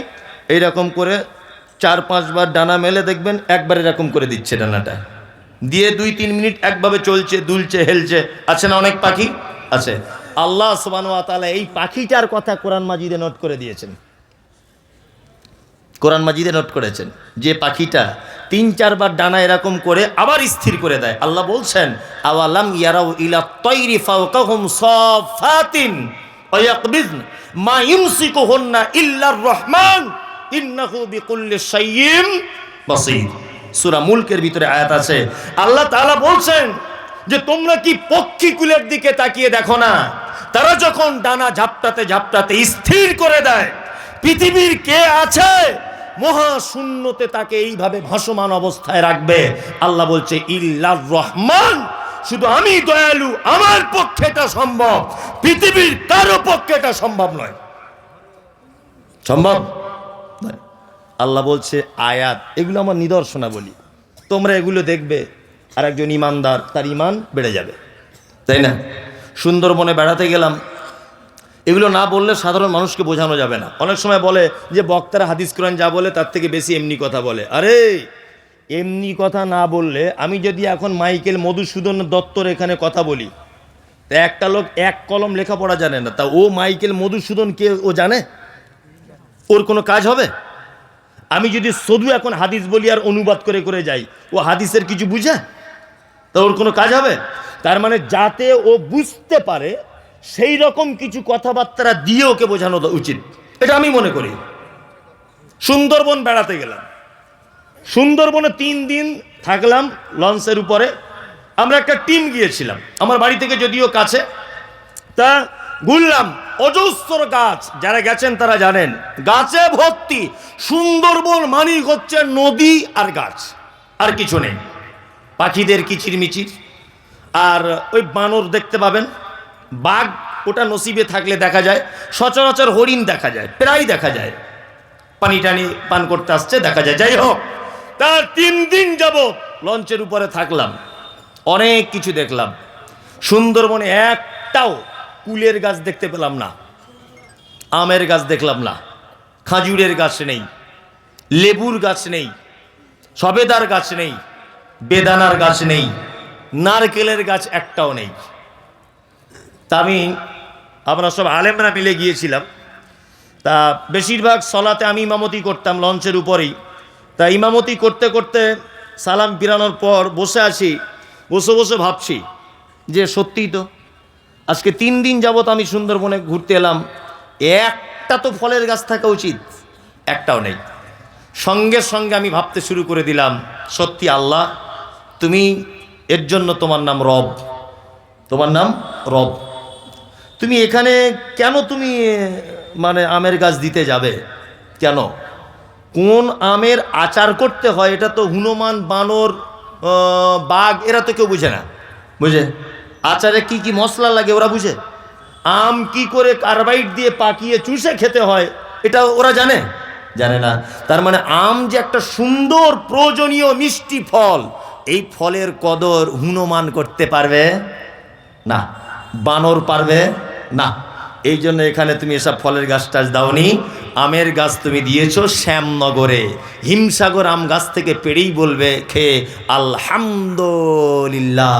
এইরকম করে 4-5 বার ডানা মেলে দেখবেন একবার এরকম করে দিচ্ছে ডানাটা, দিয়ে 2-3 মিনিট একভাবে চলছে, দুলছে, হেলছে। আছে না অনেক পাখি? আছে। আল্লাহ সুবহানাহু ওয়া তাআলা এই পাখিটার কথা কোরআন মাজিদে নোট করে দিয়েছেন। কোরআন মাজিদে নোট করেছেন যে পাখিটা 3-4 বার ডানা এরকম করে আবার স্থির করে দেয়। আল্লাহ বলছেন, আওয়ালাম ইয়ারাউ ইলা তায়রি ফাওকাহুম সাফাতিন ওয়া ইয়াকবিযন মা ইউমসিকুহুন্না ইল্লার রহমান ইন্নাহু বিকুল্লি শাইইন বাসীর। সূরা মুলকের ভিতরে আয়াত আছে। আল্লাহ তাআলা বলছেন যে তোমরা কি পক্ষীকুলের দিকে তাকিয়ে দেখো না, তারা যখন ডানা ঝাপটাতে ঝাপটাতে স্থির করে দেয়, পৃথিবীর কে আছে মহাশূন্যতে তাকে এইভাবে ভাসমান অবস্থায় রাখবে? আল্লাহ বলছে ইল্লার রহমান, শুধু আমি দয়ালু, আমার পক্ষে এটা সম্ভব, পৃথিবীর কারো পক্ষে এটা সম্ভব নয়। সম্ভব নয়। আল্লাহ বলছে আয়াত, এগুলো আমার নিদর্শনাবলী, তোমরা এগুলো দেখবে আর একজন ইমানদার, তার ইমান বেড়ে যাবে, তাই না? সুন্দরবনে বেড়াতে গেলাম, এগুলো না বললে সাধারণ মানুষকে বোঝানো যাবে না। অনেক সময় বলে যে বক্তারা হাদিস কোরআন যা বলে তার থেকে বেশি এমনি কথা বলে। আরে এমনি কথা না বললে, আমি যদি এখন মাইকেল মধুসূদন দত্তর এখানে কথা বলি, তা একটা লোক এক কলম লেখাপড়া জানে না, তা ও মাইকেল মধুসূদন কে ও জানে? ওর কোনো কাজ হবে? আমি যদি শুধু এখন হাদিস বলি আর অনুবাদ করে করে যাই, ও হাদিসের কিছু বুঝে? তা ওর কোনো কাজ হবে? তার মানে যাতে ও বুঝতে পারে সেই রকম কিছু কথাবার্তা দিয়ে ওকে বোঝানো উচিত, এটা আমি মনে করি। সুন্দরবন বেড়াতে গেলাম, সুন্দরবনে 3 দিন থাকলাম লঞ্চের উপরে। আমরা একটা টিম গিয়েছিলাম, আমার বাড়ি থেকে যদিও কাছে, তা ঘুরলাম। অজস্র গাছ, যারা গেছেন তারা জানেন, গাছে ভর্তি। সুন্দরবন মানেই হচ্ছে নদী আর গাছ, আর কিছু নেই। পাখিদের কিচিরমিচির, আর ওই বানর দেখতে পাবেন, বাঘ ওটা নসিবে থাকলে দেখা যায়, সচরাচর হরিণ দেখা যায়, প্রায় দেখা যায়, পানি টানি পান করতে আসছে দেখা যায়। যাই হোক, তার 3 দিন যাবত লঞ্চের উপরে থাকলাম, অনেক কিছু দেখলাম। সুন্দরবনে একটাও কুলের গাছ দেখতে পেলাম না, আমের গাছ দেখলাম না, খাজুরের গাছ নেই, লেবুর গাছ নেই, সবেদার গাছ নেই, বেদানার গাছ নেই, নারকেলের গাছ একটাও নেই। তা আমরা সব আলেমরা মিলে গিয়েছিলাম। তা বেশিরভাগ সলাতে আমি ইমামতি করতাম লঞ্চের উপরেই। তা ইমামতি করতে করতে সালাম ফিরানোর পর বসে আছি, বসে বসে ভাবছি যে সত্যিই তো আজকে 3 দিন যাবত আমি সুন্দরবনে ঘুরতে এলাম, একটা তো ফলের গাছ থাকা উচিত, একটাও নেই। সঙ্গে সঙ্গে আমি ভাবতে শুরু করে দিলাম, সত্যি আল্লাহ তুমি, এর জন্য তোমার নাম রব, তোমার নাম রব। তুমি এখানে কেন তুমি মানে আমের গাছ দিতে যাবে কেন? কোন আমের আচার করতে হয় এটা তো হনুমান, বানর, বাঘ এরা তো কেউ বুঝে না, বুঝে? আচারে কি কি মশলা লাগে ওরা বুঝে? আম কি করে কার্বাইড দিয়ে পাকিয়ে চুষে খেতে হয় এটা ওরা জানে? জানে না। তার মানে আম যে একটা সুন্দর প্রয়োজনীয় মিষ্টি ফল, এই ফলের কদর হনুমান করতে পারবে না, বানর পারবে না। এই জন্য এখানে তুমি এসব ফলের গাছ টাছ দাওনি, আমের গাছ তুমি দিয়েছো শ্যামনগরে। হিমসাগর আম গাছ থেকে পেড়েই বলবে খেয়ে আলহামদুলিল্লাহ।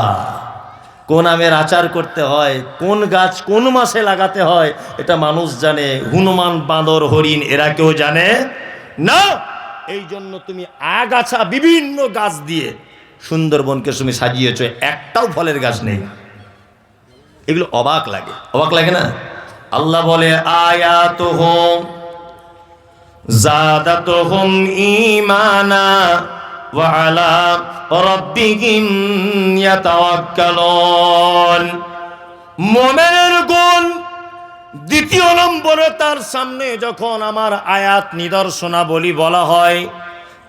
কোন আমের আচার করতে হয়, কোন গাছ কোন মাসে লাগাতে হয়, এটা মানুষ জানে, হনুমান, বাঁদর, হরিণ এরা কেউ জানে না। এই জন্য তুমি আগাছা বিভিন্ন গাছ দিয়ে সুন্দরবনকে তুমি সাজিয়েছ, একটাও ফলের গাছ নেই। এগুলো অবাক লাগে, অবাক লাগে না? আল্লাহ বলে আয়াতুহুম যাদাতুহুম ঈমানা ওয়া আলা রাব্বিহিম ইয়াতাওয়াক্কালুন। মুমিনের গুণ দ্বিতীয় নম্বরে, তার সামনে যখন আমার আয়াত নিদর্শনাবলী বলা হয়,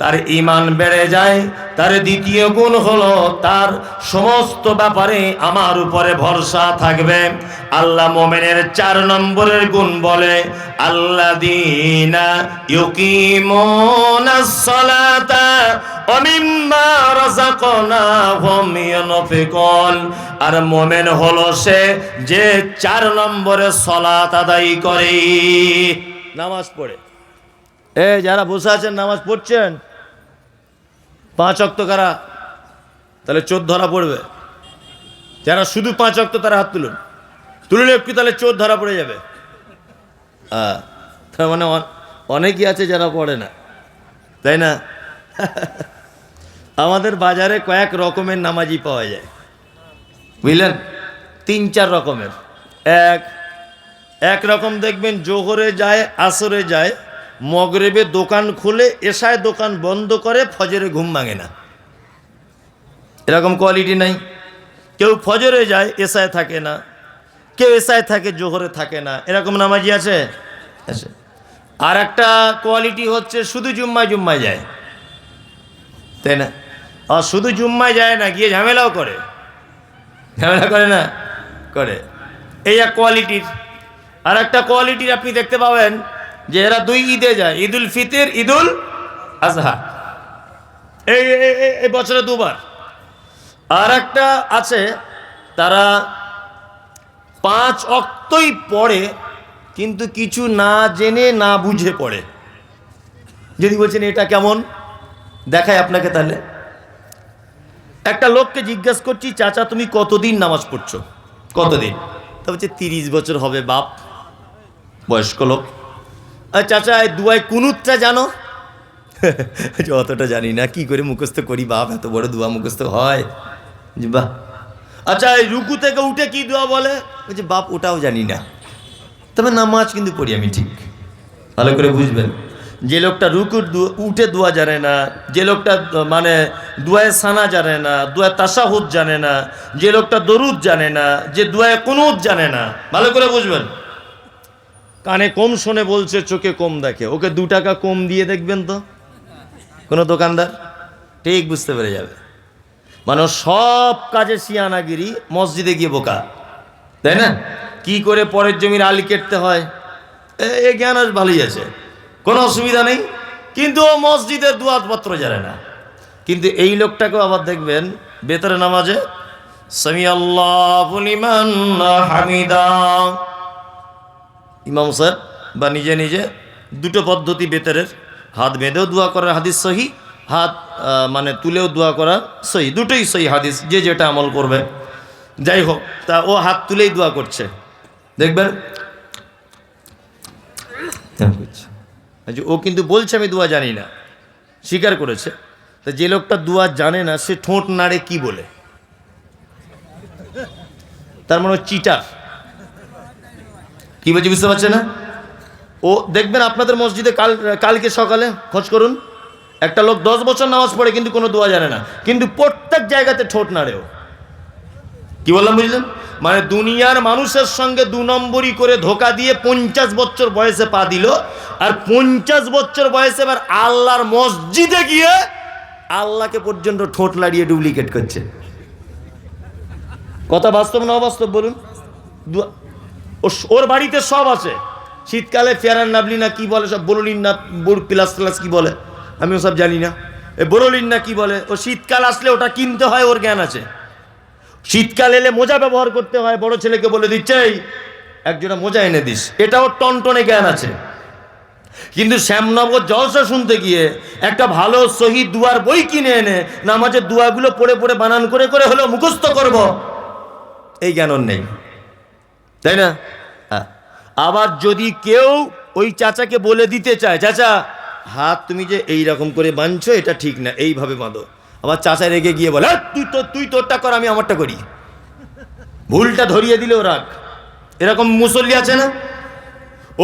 তার ঈমান বেড়ে যায়। তার দ্বিতীয় গুণ হলো তার সমস্ত ব্যাপারে আমার উপরে ভরসা থাকবে। আল্লাহ মুমিনের 4 নম্বরের গুণ বলে আল্লাযীনা ইউকিমুনাস সালাতা ওয়া মিম্মা রাযাকনাহুম ইউনফিকুন। আর মুমিন হলো সে যে 4 নম্বরে সালাত আদায় করে, নামাজ পড়ে। যারা বসে আছেন নামাজ পড়ছেন 5 ওয়াক্ত কারা? তাহলে 14 ধরা পড়বে। যারা শুধু 5 ওয়াক্ত তারা হাত তুলুন, তুললে একটু, তাহলে 14 ধরা পড়ে যাবে। তার মানে অনেকই আছে যারা পড়ে না, তাই না? আমাদের বাজারে কয়েক রকমের নামাজি পাওয়া যায়, বুঝলেন? 3-4 রকমের। এক রকম দেখবেন জোহরে যায়, আসরে যায়, মগরিবে দোকান খুলে, এশায় দোকান বন্ধ করে, ফজরে ঘুম ভাঙে না। এরকম কোয়ালিটি নাই। কেউ ফজরে যায়, এশায় থাকে না, কেউ এশায় থাকে, জোহরে থাকে না। এরকম নামাজি আছে। আর একটা কোয়ালিটি হচ্ছে শুধু জুম্মায় যায়, তাই না? আর শুধু জুম্মায় যায় না, গিয়ে ঝামেলাও করে। ঝামেলা করে না? করে। এই এক কোয়ালিটির। আর একটা কোয়ালিটির আপনি দেখতে পাবেন যে এরা 2 ঈদে যায়, ঈদুল ফিতর, ঈদুল আজহা, এই বছরে 2 বার। আর একটা আছে তারা 5 ওয়াক্তই পড়ে, কিন্তু কিছু না জেনে না বুঝে পড়ে। যদি বলছেন এটা কেমন, দেখায় আপনাকে। তাহলে একটা লোককে জিজ্ঞাসা করছি, চাচা তুমি কতদিন নামাজ পড়ছো? কতদিন? তা বলছে 30 বছর হবে বাপ। বয়স্ক লোক। চাচা এই দুয়ায় কুনুতটা জানো? অতটা জানি না, কি করে মুখস্থ করি বাপ, এত বড় দোয়া মুখস্থ হয়? বাহ। আচ্ছা এই রুকু থেকে উঠে কি দোয়া বলে? বলছে বাপ ওটাও জানি না, তবে নামাজ কিন্তু পড়ি আমি ঠিক। ভালো করে বুঝবেন, যে লোকটা রুকু উঠে দোয়া জানে না, যে লোকটা মানে দোয়ায় সানা জানে না, দোয়ায় তাশাহুদ জানে না, যে লোকটা দরুদ জানে না, যে দোয়ায় কুনুত জানে না, ভালো করে বুঝবেন। কানে কম শোনে বলছে, চোখে কম দেখে, ওকে 2 টাকা কম দিয়ে দেখবেন তো কোনো দোকানদার, ঠিক বুঝতে পেরে যাবে। মানে সব কাজে সিয়ানাগিরি, মসজিদে গিয়ে বোকা, তাই না? কি করে পরের জমির আলি কেটতে হয় এই জ্ঞান আজ ভালোই আছে, কোনো অসুবিধা নেই, কিন্তু ও মসজিদের দুয়ারপত্র জানে না। কিন্তু এই লোকটাকেও আবার দেখবেন বেতরে নামাজে সামি আল্লাহু লিমান হামিদা, ইমাম সাহেব বা নিজে নিজে 2টো পদ্ধতি বেতরের, হাত বেঁধেও দোয়া করার হাদিস সহি, হাত মানে তুলেও দোয়া করার সহি, দুটোই সহি হাদিস, যে যেটা আমল করবে। যাই হোক, তা ও হাত তুলেই দোয়া করছে, দেখবেন ও কিন্তু বলছে আমি দোয়া জানি না, স্বীকার করেছে। তা যে লোকটা দোয়া জানে না সে ঠোঁট নাড়ে কি বলে? তার মানে চিটার। কি বলছি বুঝতে পারছে না? ও দেখবেন আপনাদের মসজিদে কালকে সকালে খোঁজ করুন, একটা লোক 10 বছর নামাজ পড়ে কিন্তু কোনো দোয়া জানে না, কিন্তু প্রত্যেক জায়গাতে ঠোঁট নাড়েও। কি বললাম বুঝলেন? মানে দুনিয়ার মানুষের সঙ্গে 2 নম্বরই করে ধোকা দিয়ে 50 বছর বয়সে পা দিল, আর 50 বছর বয়সে এবার আল্লাহর মসজিদে গিয়ে আল্লাহকে পর্যন্ত ঠোঁট লাড়িয়ে ডুপ্লিকেট করছে। কথা বাস্তব না অবাস্তব বলুন? ওর বাড়িতে সব আছে, শীতকালে ফেয়ারান নাবলি না কি বলে, সব বরলিন না প্লাস প্লাস কি বলে আমি ওসব জানি না, বরলিন না কি বলে, ও শীতকাল আসলে ওটা কিনতে হয়, ওর জ্ঞান আছে। শীতকাল এলে মোজা ব্যবহার করতে হয়, বড় ছেলেকে বলে দিচ্ছে এই একজোড়া মোজা এনে দিস, এটা ওর টনটনে জ্ঞান আছে। কিন্তু শ্যামনগর জলসা শুনতে গিয়ে একটা ভালো সহি দুয়ার বই কিনে এনে নামাজের দুয়াগুলো পড়ে পড়ে বানান করে করে হলেও মুখস্থ করব, এই জ্ঞান ওর নেই, তাই না? আবার যদি কেউ ওই চাচাকে বলে দিতে চায়, চাচা হাত তুমি যে এই রকম করে বাঁধছো এটা ঠিক না, এইভাবে বাঁধো, আবার চাচা রেগে গিয়ে বলে তুই তোরটা কর আমি আমারটা করি, ভুলটা ধরিয়ে দিলেও রাখ। এরকম মুসল্লি আছে না?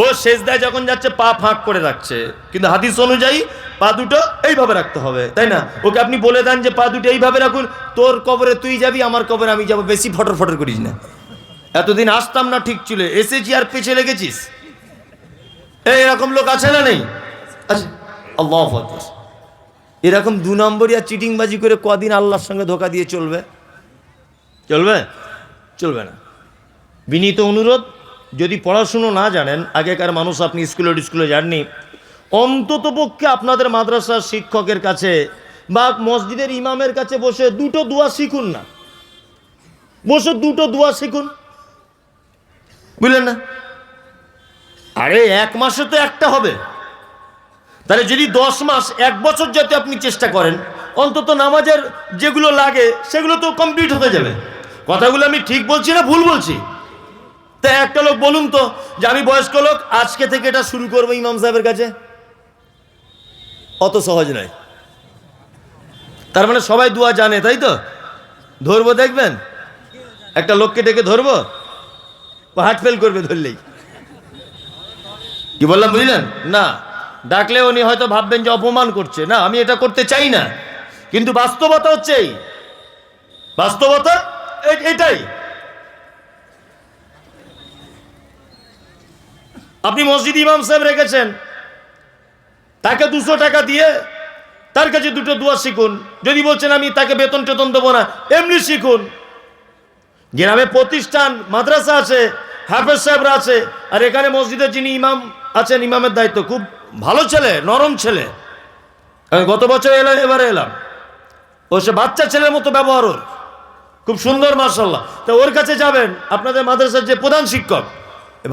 ও সেজদায় যখন যাচ্ছে পা ফাঁক করে রাখছে, কিন্তু হাদিস অনুযায়ী পা দুটো এইভাবে রাখতে হবে, তাই না? ওকে আপনি বলে দেন যে পা দুটো এইভাবে রাখুন, তোর কবরে তুই যাবি, আমার কবরে আমি যাবো, বেশি ফটর ফটর করিস না। এতদিন আসতাম না ঠিক ছিল, এসেছি আর পেছে লেগেছিস, এইরকম লোক আছে না নেই? আচ্ছা, আল্লাহু আকবার। এরকম 2 নম্বরই আর চিটিংবাজি করে কদিন আল্লাহর সঙ্গে ধোকা দিয়ে চলবে? চলবে? চলবে না। বিনীত অনুরোধ, যদি পড়াশুনো না জানেন, আগেকার মানুষ আপনি স্কুলে যাননি, অন্তত পক্ষে আপনাদের মাদ্রাসার শিক্ষকের কাছে বা মসজিদের ইমামের কাছে বসে 2টো দোয়া শিখুন না, বসে 2টো দোয়া শিখুন, বুঝলেন না? আরে 1 মাসে তো একটা হবে, তাহলে যদি 10 মাস 1 বছর যাতে আপনি চেষ্টা করেন, অন্তত নামাজের যেগুলো লাগে সেগুলো তো কমপ্লিট হতে যাবে। কথাগুলো আমি ঠিক বলছি না ভুল বলছি? তা একটা লোক বলুন তো যে আমি বয়স্ক লোক, আজকে থেকে এটা শুরু করবো ইমাম সাহেবের কাছে, অত সহজ নয়। তার মানে সবাই দোয়া জানে, তাই তো? ধরবো, দেখবেন একটা লোককে ডেকে ধরবো, হার্ট ফেল করবে ধরলেই। কি বললাম বুঝলেন না? ডাকলে উনি হয়তো ভাববেন যে অপমান করছে, না আমি এটা করতে চাই না, কিন্তু বাস্তবতা হচ্ছে এই, বাস্তবতা এটাই। আপনি মসজিদ ইমাম সাহেব রেখেছেন, তাকে 200 টাকা দিয়ে তার কাছে 2টো দোয়া শিখুন। যদি বলছেন আমি তাকে বেতন টেতন দেবো না, এমনি শিখুন। গ্রামে প্রতিষ্ঠান মাদ্রাসা আছে, হাফেজ সাহেবরা আছে, আর এখানে মসজিদের যিনি ইমাম আছেন, ইমামের দায়িত্ব খুব ভালো ছেলে, নরম ছেলে। আমি গত বছর এবারে এলাম, ও সে বাচ্চা ছেলের মতো ব্যবহার, ওর খুব সুন্দর, মাশাআল্লাহ। তো ওর কাছে যাবেন, আপনাদের মাদ্রাসার যে প্রধান শিক্ষক,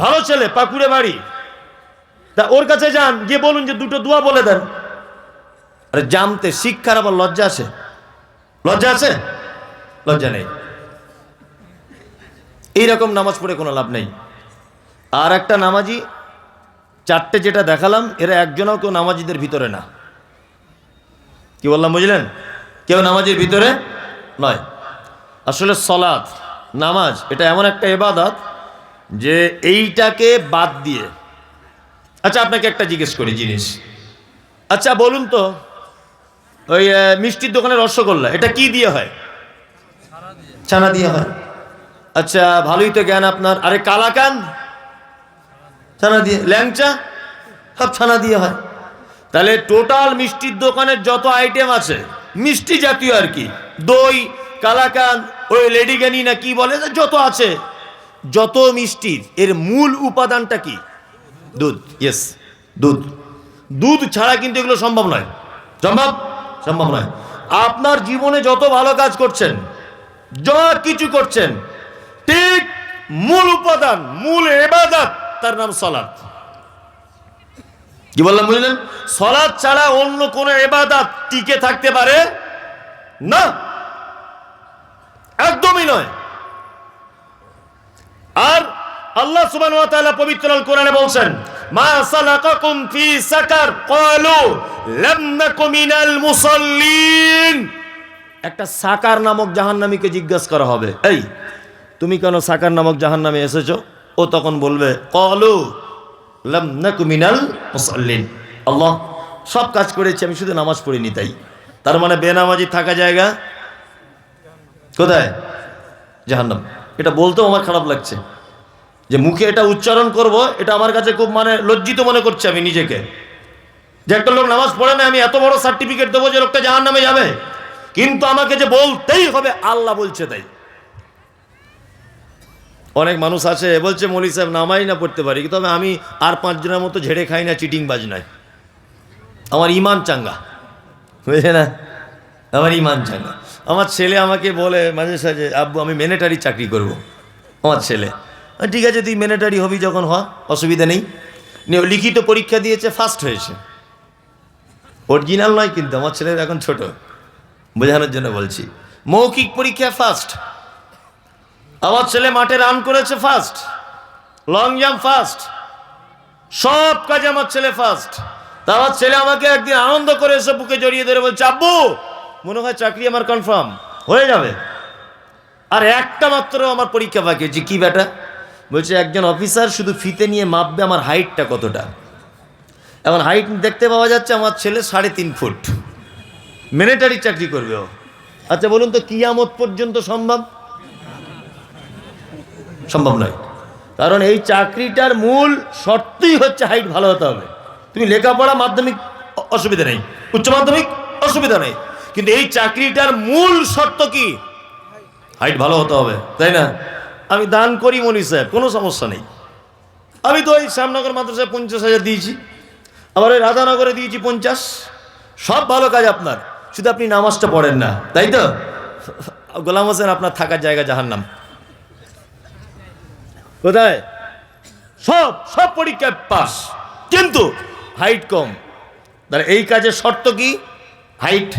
ভালো ছেলে, পাকুড়ে বাড়ি, তা ওর কাছে যান, গিয়ে বলুন যে 2টো দোয়া বলে দেন। আরে জানতে শিক্ষার আবার লজ্জা আছে? লজ্জা আছে? লজ্জা নেই। এইরকম নামাজ পড়ে কোনো লাভ নেই। আর একটা নামাজি, 4টে যেটা দেখালাম, এরা একজনও কেউ নামাজিদের ভিতরে না। কি বললাম বুঝলেন? কেউ নামাজের ভিতরে নয়। আসলে সলাত, নামাজ, এটা এমন একটা ইবাদত যে এইটাকে বাদ দিয়ে, আচ্ছা আপনাকে একটা জিজ্ঞেস করি জিনিস, আচ্ছা বলুন তো, ওই মিষ্টির দোকানে রসগোল্লা, এটা কি দিয়ে হয়? ছানা দিয়ে হয়। আচ্ছা ভালোই তো জ্ঞান আপনার। আরে কালাকান, ছানা দিয়ে। ল্যাংচা, সব ছানা দিয়ে হয়। তাহলে টোটাল মিষ্টির দোকানের যত আইটেম আছে, মিষ্টি জাতীয় আর কি, দই, কালাকান, ওই লেডিকেনি না কি বলে, যত আছে, যত মিষ্টির এর মূল উপাদানটা কি? দুধ। ইয়েস, দুধ। দুধ ছাড়া কিন্তু এগুলো সম্ভব নয়। সম্ভব নয়। আপনার জীবনে যত ভালো কাজ করছেন, যা কিছু করছেন, ঠিক মূল উপাদান, মূল ইবাদত, তার নাম সালাত। কি বললাম বুঝলেন? সালাত ছাড়া অন্য কোন ইবাদত টিকে থাকতে পারে না, একদমই নয়। আর আল্লাহ সুবহানাহু ওয়া তাআলা পবিত্র আল কোরআনে বলছেন, মা সালাকাকুম ফি সাকার ক্বালু লাম নাকু মিনাল মুসাল্লিন। একটা সাকার নামক জাহান্নামীকে জিজ্ঞাসা করা হবে, এই তুমি কেন সাকার নামক জাহান্নামে এসেছো? ও তখন বলবে, ক্বালু লাম নাকু মিনাল মুসাল্লিন, আল্লাহ সব কাজ করেছি, আমি শুধু নামাজ পড়িনি তাই। তার মানে বেনামাজি থাকা জায়গা কোথায়? জাহান্নাম। এটা বলতেও আমার খারাপ লাগছে, যে মুখে এটা উচ্চারণ করব, এটা আমার কাছে খুব লজ্জিত মনে করছে আমি নিজেকে, যে একটা লোক নামাজ পড়ে না, আমি এত বড় সার্টিফিকেট দেবো যে লোকটা জাহান্নামে যাবে, কিন্তু আমাকে যে বলতেই হবে আল্লাহ বলছে তাই। অনেক মানুষ আছে বলছে মৌলভী সাহেব নামাই না পড়তে পারি, তবে আমি আর 5 জনের মতো ঝেড়ে খাই না, চিটিং বাজ নয়, আমার ইমান চাঙ্গা, বুঝলে না? আমার ইমান চাঙ্গা। আমার ছেলে আমাকে বলে মাঝে সাঝে, আব্বু আমি মিলিটারি চাকরি করব। আমার ছেলে, ঠিক আছে তুই মিলিটারি হবি যখন, অসুবিধা নেই। লিখিত পরীক্ষা দিয়েছে, ফার্স্ট হয়েছে, অরিজিনাল নয় কিন্তু, আমার ছেলের এখন ছোট, বোঝানোর জন্য বলছি। মৌখিক পরীক্ষা ফার্স্ট, আমার ছেলে মাঠে রান করেছে ফার্স্ট, লং জাম্প ফার্স্ট, সব কাজে আমার ছেলে ফার্স্ট। তা আমার ছেলে আমাকে একদিন আনন্দ করে এসে বুকে জড়িয়ে ধরে বলছে, আব্বু মনে হয় চাকরি আমার কনফার্ম হয়ে যাবে, আর একটা মাত্র আমার পরীক্ষা বাকি আছে। কি বেটা? বলছে একজন অফিসার শুধু ফিতে নিয়ে মাপবে আমার হাইটটা কতটা। এখন হাইট দেখতে পাওয়া যাচ্ছে আমার ছেলে 3.5 ফুট, মিলিটারি চাকরি করবে ও। আচ্ছা বলুন তো কিয়ামত পর্যন্ত সম্ভব? সম্ভব নয়। কারণ এই চাকরিটার মূল শর্তই হচ্ছে হাইট ভালো হতে হবে। তুমি লেখাপড়া মাধ্যমিক অসুবিধা নেই, উচ্চ মাধ্যমিক অসুবিধা নেই, কিন্তু এই চাকরিটার মূল শর্ত কি? হাইট ভালো হতে হবে, তাই না? আমি দান করি মনি সাহেব, কোনো সমস্যা নেই। আমি তো ওই শ্যামনগর মাদ্রাসায় 50,000 দিয়েছি, আবার ওই রাধানগরে দিয়েছি 50। সব ভালো কাজ আপনার, শুধু আপনি নামাজটা পড়েন না, তাই তো? গোলাম হোসেন, আপনার থাকার জায়গা জাহান্নাম। কোথায়? সব সব পরীক্ষায় পাস, কিন্তু হাইট কম। তাহলে এই কাজের শর্ত কি? হাইট।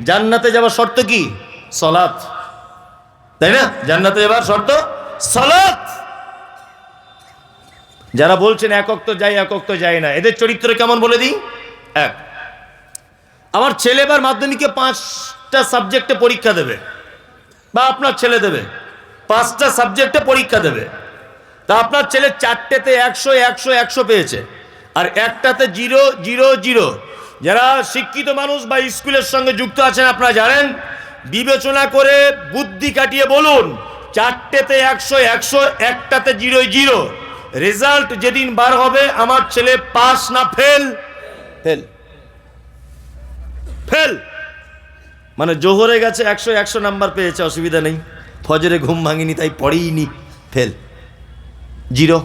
জান্নাতে যাওয়ার শর্ত কি? সালাত, তাই না? জান্নাতে যাওয়ার শর্ত সালাত। যারা বলছেন একক তো যাই, একক তো যাই না, এদের চরিত্র কেমন বলে দিই। এক, আমার ছেলে এবার মাধ্যমিকে 5টা সাবজেক্টে পরীক্ষা দেবে, বা আপনার ছেলে দেবে 5টা সাবজেক্টে পরীক্ষা দেবে। তা আপনার ছেলে 4টেতে 100 100 100 পেয়েছে, আর একটাতে 0 0 0। যারা শিক্ষিত মানুষ বা স্কুলের সঙ্গে যুক্ত আছেন আপনারা জানেন, বিবেচনা করে বুদ্ধি কাটিয়ে বলুন, 4টেতে 100 100, একটাতে 0 0, রেজাল্ট যেদিন বার হবে আমার ছেলে পাস না ফেল? ফেল। ফেল মানে জোহরে গেছে 100 100 নাম্বার পেয়েছে, অসুবিধা নেই, ফজরে ঘুম ভাঙিনি তাই পড়েইনি, ফেল, 0।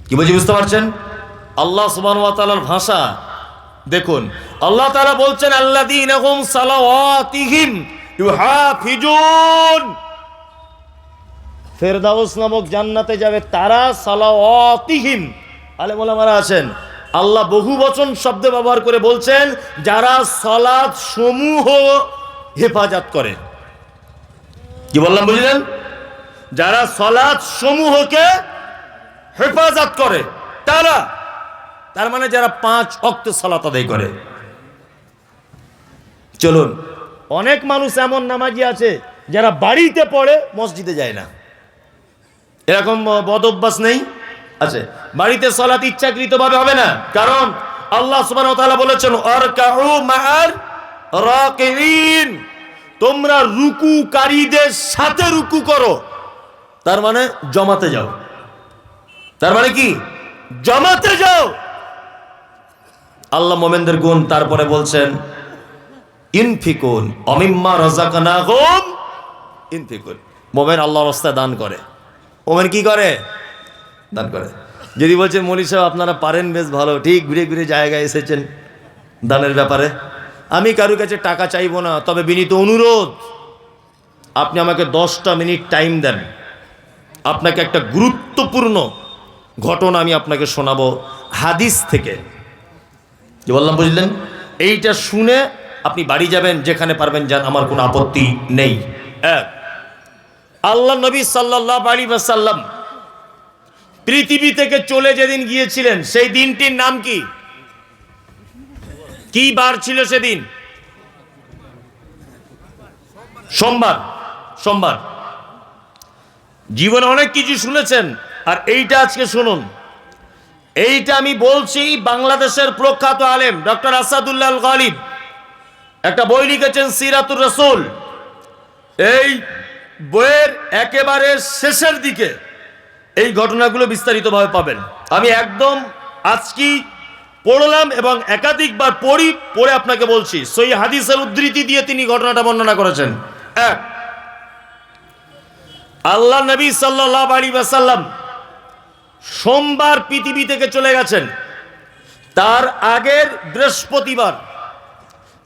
কি বলছি বুঝতে পারছেন? আল্লাহ সুবহানাহু ওয়া তাআলার ভাষা দেখুন। আল্লাহ তাআলা বলছেন আল্লাযীনা হুম সালাওয়াতিহিম ইউহাফিজুন। ফেরদাউস নামক জান্নাতে যাবে তারা, সালাওয়াতিহিম। আলেম ওলামারা আছেন, আল্লাহ বহু বচন শব্দ ব্যবহার করে বলছেন যারা সালাত সমূহ হেফাজত করে। কি বললাম বুঝলেন? যারা সালাত সমূহকে হেফাজত করে তারা, তার মানে যারা 5 ওয়াক্ত সালাত আদায় করে। চলুন, অনেক মানুষ এমন নামাজি আছে যারা বাড়িতে পড়ে মসজিদে যায় না, এরকম বদ অভ্যাস নেই? আছে। বাড়িতে সালাত ইচ্ছাকৃতভাবে হবে না, কারণ আল্লাহ সুবহানাহু ওয়া তাআলা বলেছেন আরকাউ মাআর রাকিঈন, তোমরা রুকুকারীদের সাথে রুকু করো। তার মানে জমাতে যাও। তার মানে কি? জমাতে যাও। আল্লাহ মোমেনদের গুণ তারপরে বলছেন ইনফিকুন অমিম্মা রাযাকনাহুম ইনফিকুন। মোমেন আল্লাহর রাস্তায় দান করে। মোমেন কি করে? দান করে। যদি বলছেন মৌলী সাহেব আপনারা পারেন বেশ ভালো, ঠিক ঘুরে ঘুরে জায়গায় এসেছেন দানের ব্যাপারে, আমি কারোর কাছে টাকা চাইবো না, তবে বিনীত অনুরোধ আপনি আমাকে 10টা মিনিট টাইম দেন, আপনাকে একটা গুরুত্বপূর্ণ ঘটনা আমি আপনাকে শোনাবো হাদিস থেকে। কি বললাম বুঝলেন? এইটা শুনে আপনি বাড়ি যাবেন, যেখানে পারবেন যান, আমার কোনো আপত্তি নেই। এক, আল্লাহ নবী সাল্লাল্লাহু আলাইহি ওয়াসাল্লাম পৃথিবী থেকে চলে যেদিন গিয়েছিলেন সেই দিনটির নাম কি? কি বার ছিল সেদিন? সোমবার। সোমবার। জীবনে অনেক কিছু শুনেছেন, আর এইটা আজকে শুনুন। এইটা আমি বলছি, বাংলাদেশের প্রখ্যাত আলেম ডক্টর আসাদুল্লাহ আল গালিব একটা বই লিখেছেন সিরাতুর রাসূল। এই বইয়ের একেবারে শেষের দিকে এই ঘটনাগুলো বিস্তারিতভাবে পাবেন। আমি একদম আজকেই পড়লাম এবং একাধিকবার পড়ে আপনাকে বলছি। সহিহ হাদিসের উদ্ধৃতি দিয়ে তিনি ঘটনাটা বর্ণনা করেছেন। এক, আল্লাহ নবী সাল্লাল্লাহু আলাইহি ওয়াসাল্লাম সোমবার পৃথিবী থেকে চলে গেছেন। তার আগের বৃহস্পতিবার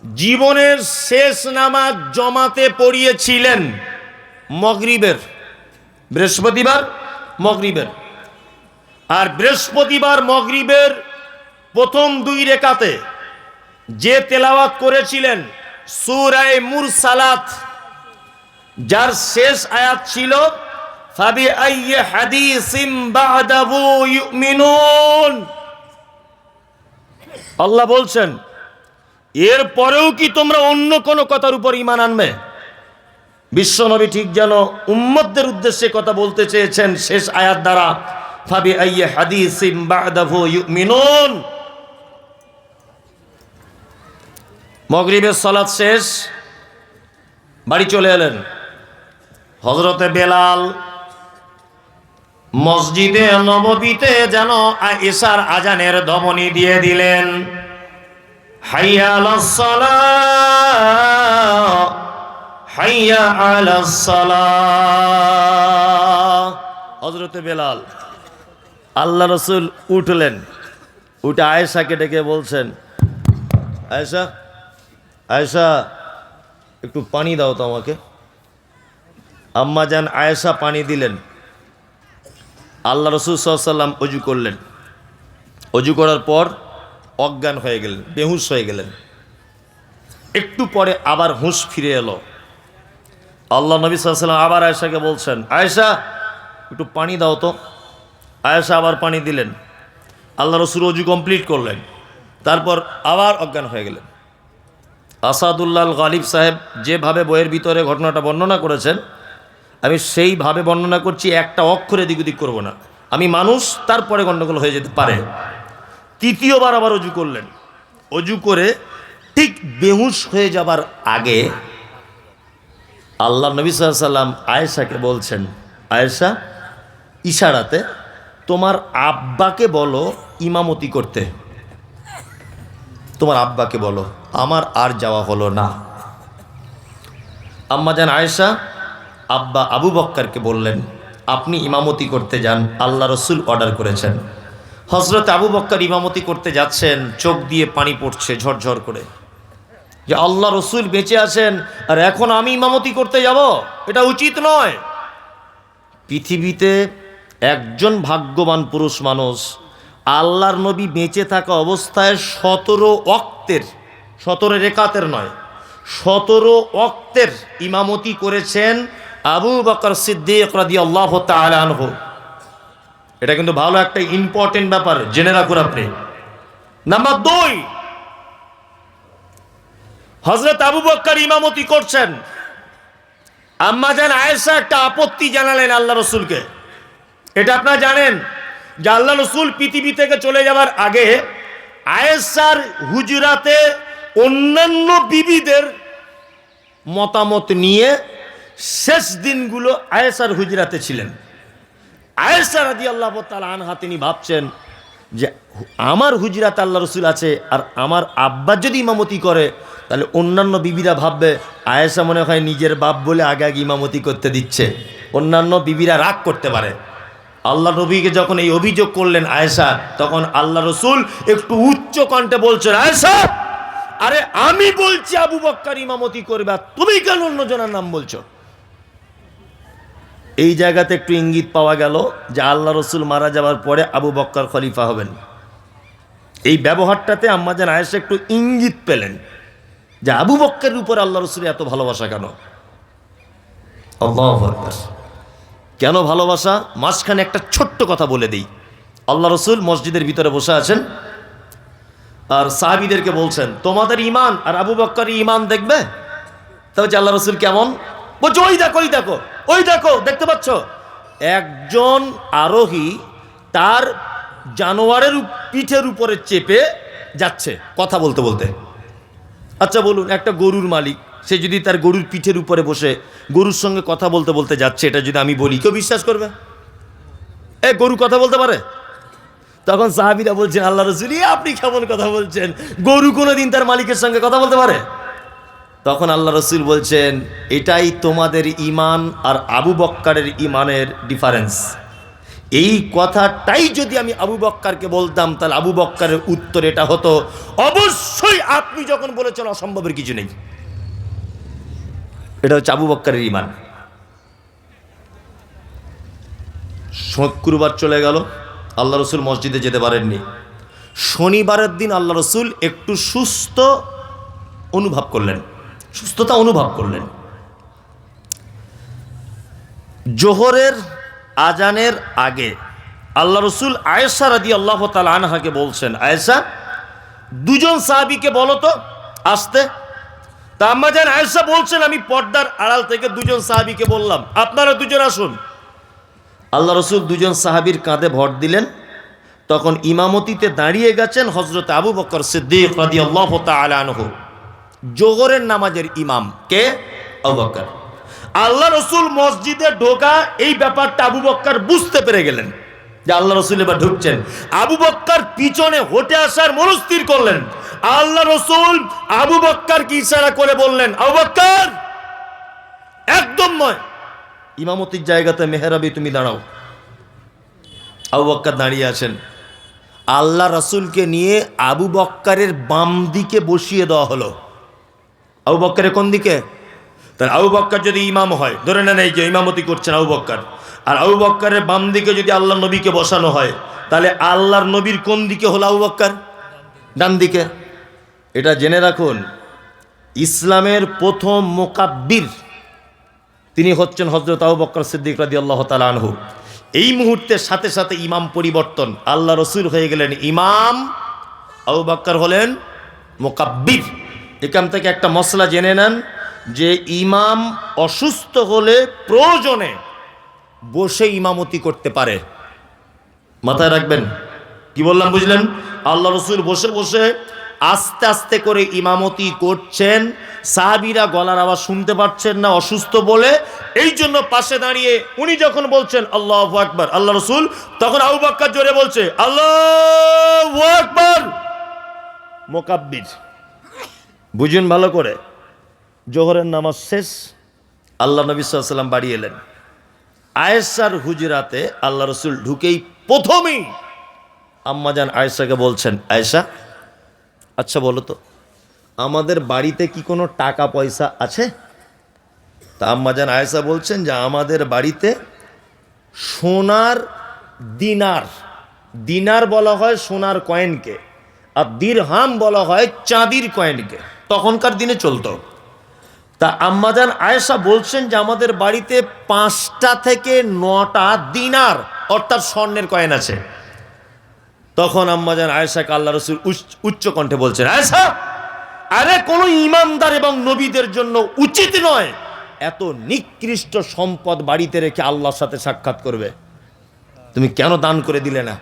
জীবনের শেষ নামাজ জমাতে পড়িয়েছিলেন মাগরিবের। বৃহস্পতিবার মাগরিবের। আর বৃহস্পতিবার মাগরিবের প্রথম 2 রাকাতে যে তেলাওয়াত করেছিলেন সূরা মুরসালাত, যার শেষ আয়াত ছিল ফাবি আইয়ি হাদিসিম বা'দাহু ইউমিনুন। আল্লাহ বলছেন এর পরেও কি তোমরা অন্য কোন কথার উপর ঈমান আনবে? বিশ্বনবী ঠিক যেন উম্মতদের উদ্দেশ্যে কথা বলতে চেয়েছেন শেষ আয়াত দ্বারা, ফাবি আইয়ি হাদিসিম বা'দাহু ইউমিনুন। মাগরিবের সালাত শেষ, বাড়ি চলে এলেন। হযরতে বেলাল মসজিদে নববীতে যেন ঈশার আজানের ধ্বনি দিয়ে দিলেন। হাইয়া আলাস সালাহ, হাইয়া আলাস সালাহ। হযরতে বেলাল, আল্লাহ রসুল উঠলেন, উঠে আয়েশাকে ডেকে বলছেন, আয়েশা, আয়েশা একটু পানি দাও তো আমাকে। আম্মা জান আয়েশা পানি দিলেন। আল্লাহ রসুল সাল্লাল্লাহু আলাইহি ওয়াসাল্লাম অজু করলেন। অজু করার পর অজ্ঞান হয়ে গেলেন, বেহুশ হয়ে গেলেন। একটু পরে আবার হুঁশ ফিরে এলো। আল্লাহ নবী সাল্লাল্লাহু আলাইহি ওয়াসাল্লাম আবার আয়েশাকে বলছেন, আয়েশা একটু পানি দাও তো। আয়েশা আবার পানি দিলেন। আল্লাহ রসুল অজু কমপ্লিট করলেন, তারপর আবার অজ্ঞান হয়ে গেলেন। আসাদুল্লাহ গালিব সাহেব যেভাবে বইয়ের ভিতরে ঘটনাটা বর্ণনা করেছেন, আমি সেইভাবে বর্ণনা করছি, একটা অক্ষর এদিক ওদিক করবো না। আমি মানুষ, তারপরে গণ্ডগোল হয়ে যেতে পারে। তৃতীয়বার আবার অজু করলেন। অজু করে ঠিক বেহুশ হয়ে যাবার আগে আল্লাহ নবী সাল্লাল্লাহু আলাইহি ওয়াসাল্লাম আয়েশাকে বলছেন, আয়েশা ইশারাতে তোমার আব্বাকে বলো ইমামতি করতে। তোমার আব্বাকে বলো, আমার আর যাওয়া হলো না। আম্মা জান আয়েশা আব্বা আবু বক্করকে বললেন, আপনি ইমামতি করতে যান, আল্লাহ রসুল অর্ডার করেছেন। হযরত আবু বক্কর ইমামতি করতে যাচ্ছেন, চোখ দিয়ে পানি পড়ছে ঝরঝর করে, যে আল্লাহ রসুল বেঁচে আছেন আর এখন আমি ইমামতি করতে যাব, এটা উচিত নয়। পৃথিবীতে একজন ভাগ্যবান পুরুষ মানুষ আল্লাহর নবী বেঁচে থাকা অবস্থায় 17 ওয়াক্তের, 17 রেকাতের নয়, 17 ওয়াক্তের ইমামতি করেছেন আবু বকর সিদ্দিক রাদিয়াল্লাহু তাআলা আনহু। এটা কিন্তু ভালো একটা ইম্পর্টেন্ট ব্যাপার, জেনে রাখুন আপনি। নাম্বার 2, হযরত আবু বকর ইমামতি করছেন। আম্মা জান আয়েশা একটা আপত্তি জানালেন আল্লাহ রসুলকে। এটা আপনারা জানেন যে আল্লাহ রসুল পৃথিবী থেকে চলে যাওয়ার আগে আয়েশার হুজরাতে অন্যান্য বিবিদের মতামত নিয়ে শেষ দিনগুলো আয়েশার হুজরাতে ছিলেন। আয়েশা রাদিয়াল্লাহু তাআলা আনহা তিনি ভাবছেন যে আমার হুজরাতে আল্লাহ রসুল আছে, আর আমার আব্বা যদি ইমামতি করে তাহলে অন্যান্য বিবিরা ভাববে আয়েশা মনে হয় নিজের বাপ বলে আগে আগে ইমামতি করতে দিচ্ছে, অন্যান্য বিবিরা রাগ করতে পারে। আল্লাহ নবীকে যখন এই অভিযোগ করলেন আয়েশা, তখন আল্লাহ রসুল একটু উচ্চ কণ্ঠে বলছেন, আয়েশা আরে আমি বলছি আবু বকর ইমামতি করবে, তুমি কেন অন্যজনের নাম বলছো? এই জায়গাতে একটু ইঙ্গিত পাওয়া গেল যে আল্লাহ রসুল মারা যাওয়ার পরে আবু বকর খলিফা হবেন। এই ব্যবহারটাতে আম্মা জান আয়েশা একটু ইঙ্গিত পেলেন যে আবু বকরের উপর আল্লাহ রসুলের এত ভালোবাসা কেন। আল্লাহু আকবার। কেন ভালোবাসা? মাঝখানে একটা ছোট্ট কথা বলে দিই। আল্লাহ রসুল মসজিদের ভিতরে বসে আছেন আর সাহাবীদেরকে বলছেন, তোমাদের ইমান আর আবু বকরের ইমান দেখবে। তাহলে আল্লাহ রসুল কেমন বলছে, ওই দেখো ওই দেখো ওই দেখো, দেখতে পাচ্ছ একজন আরোহী তার জানোয়ারের পিঠের উপরে চেপে যাচ্ছে কথা বলতে বলতে। আচ্ছা বলুন, একটা গরুর মালিক সে যদি তার গরুর পিঠের উপরে বসে গরুর সঙ্গে কথা বলতে বলতে যাচ্ছে, এটা যদি আমি বলি কেউ বিশ্বাস করবে? গরু কথা বলতে পারে? তখন সাহাবীরা বলছেন, আল্লাহ রসুল আপনি কেমন কথা বলছেন, গরু কোনোদিন তার মালিকের সঙ্গে কথা বলতে পারে? তখন আল্লাহ রসুল বলছেন, এটাই তোমাদের ইমান আর আবু বক্করের ইমানের ডিফারেন্স। এই কথাটাই যদি আমি আবু বক্করকে বলতাম তাহলে আবু বক্করের উত্তর এটা হতো, অবশ্যই আপনি যখন বলেছেন অসম্ভবের কিছু নেই। এটা হচ্ছে আবু বক্করের ইমান। শুক্রবার চলে গেল, আল্লাহ রসুল মসজিদে যেতে পারেননি। শনিবারের দিন আল্লাহ রসুল একটু সুস্থতা অনুভব করলেন। জোহরের আজানের আগে আল্লাহ রসুল আয়েশা রাদিয়াল্লাহু তাআলা আনহাকে বলছেন, আয়েশা দুজন সাহাবীকে বলো তো আসতে। তা আম্মা জান আয়েশা বলছেন, আমি পর্দার আড়াল থেকে দুজন সাহাবীকে বললাম, আপনারা দুজন আসুন। আল্লাহ রসুল দুজন সাহাবীর কাঁধে ভর দিলেন। তখন ইমামতিতে দাঁড়িয়ে গেছেন হযরত আবু বকর সিদ্দিক রাদিয়াল্লাহু তাআলা আনহু, জোহরের নামাজের ইমাম। কে? আবু বকর। আল্লাহ রসুল মসজিদে ঢোকা এই ব্যাপারটা আবু বকর বুঝতে পেরে গেলেন যে আল্লাহ রসুল এবার ঢুকছেন। আবু বকর পিছনে হটে আসার মনস্থির করলেন। আল্লাহ রসুল আবু বক্করকে ইশারা করে বললেন, আবু বক্কর একদম নয়, ইমামতির জায়গাতে মেহরাবে তুমি দাঁড়াও। আবু বক্কর দাঁড়িয়ে আছেন। আল্লাহ রসুলকে নিয়ে আবু বক্করের বাম দিকে বসিয়ে দেওয়া হলো। আবু বক্করের কোন দিকে? তাহলে আবু বক্কর যদি ইমাম হয়, ধরে নেন এই যে ইমামতি করছেন আবু বক্কর, আর আবু বক্করের বাম দিকে যদি আল্লাহ নবীকে বসানো হয়, তাহলে আল্লাহর নবীর কোন দিকে হলো আবু বক্কর? ডান দিকে। এটা জেনে রাখুন, ইসলামের প্রথম মুকাব্বির তিনি হচ্ছেন হযরত আবু বকর সিদ্দিক রাদিয়াল্লাহু তাআলা আনহু। এই মুহূর্তের সাথে সাথে ইমাম পরিবর্তন, আল্লাহ রসুল হয়ে গেলেন ইমাম, আবু বকর হলেন মুকাব্বির। এখান থেকে একটা মসলা জেনে নেন যে ইমাম অসুস্থ হলে প্রয়োজনে বসে ইমামতি করতে পারে। মাথায় রাখবেন, কি বললাম বুঝলেন? আল্লাহ রসুল বসে বসে আস্তে আস্তে করে ইমামতি করছেন, সাহাবীরা গলার আওয়াজ শুনতে পাচ্ছেন না অসুস্থ বলে, এই জন্য পাশে দাঁড়িয়ে উনি যখন বলছেন আল্লাহু আকবার আল্লাহ রসুল, তখন আবু বকর জোরে বলছে আল্লাহু আকবার, মুকাব্বির। বুঝুন ভালো করে, জোহরের নামাজ শেষ, আল্লাহ নবী সাল্লাল্লাহু আলাইহি ওয়াসাল্লাম বাড়ি এলেন। আয়েশার হুজরাতে আল্লাহ রসুল ঢুকেই প্রথমেই আম্মাজান আয়েশাকে বলছেন, আয়েশা আচ্ছা বলো তো, আমাদের বাড়িতে কি কোনো টাকা পয়সা আছে? তা আম্মাজান আয়েশা বলছেন যে আমাদের বাড়িতে সোনার দিনার, দিনার বলা হয় সোনার কয়েনকে, আর দিরহাম বলা হয় চাঁদির কয়েনকে, তখনকার দিনে চলতো। তা আম্মাজান আয়েশা বলছেন যে আমাদের বাড়িতে 5টা থেকে 9টা দিনার অর্থাৎ স্বর্ণের কয়েন আছে। তখন আম্মাজান আয়েশাকে আল্লাহ রসুল উচ্চ কণ্ঠে বলছেন, আয়েশা আরে কোনো ইমানদার এবং নবীদের জন্য উচিত নয় এত নিকৃষ্ট সম্পদ বাড়িতে রেখে আল্লাহর সাথে সাক্ষাৎ করবে। তুমি কেন দান করে দিলে না?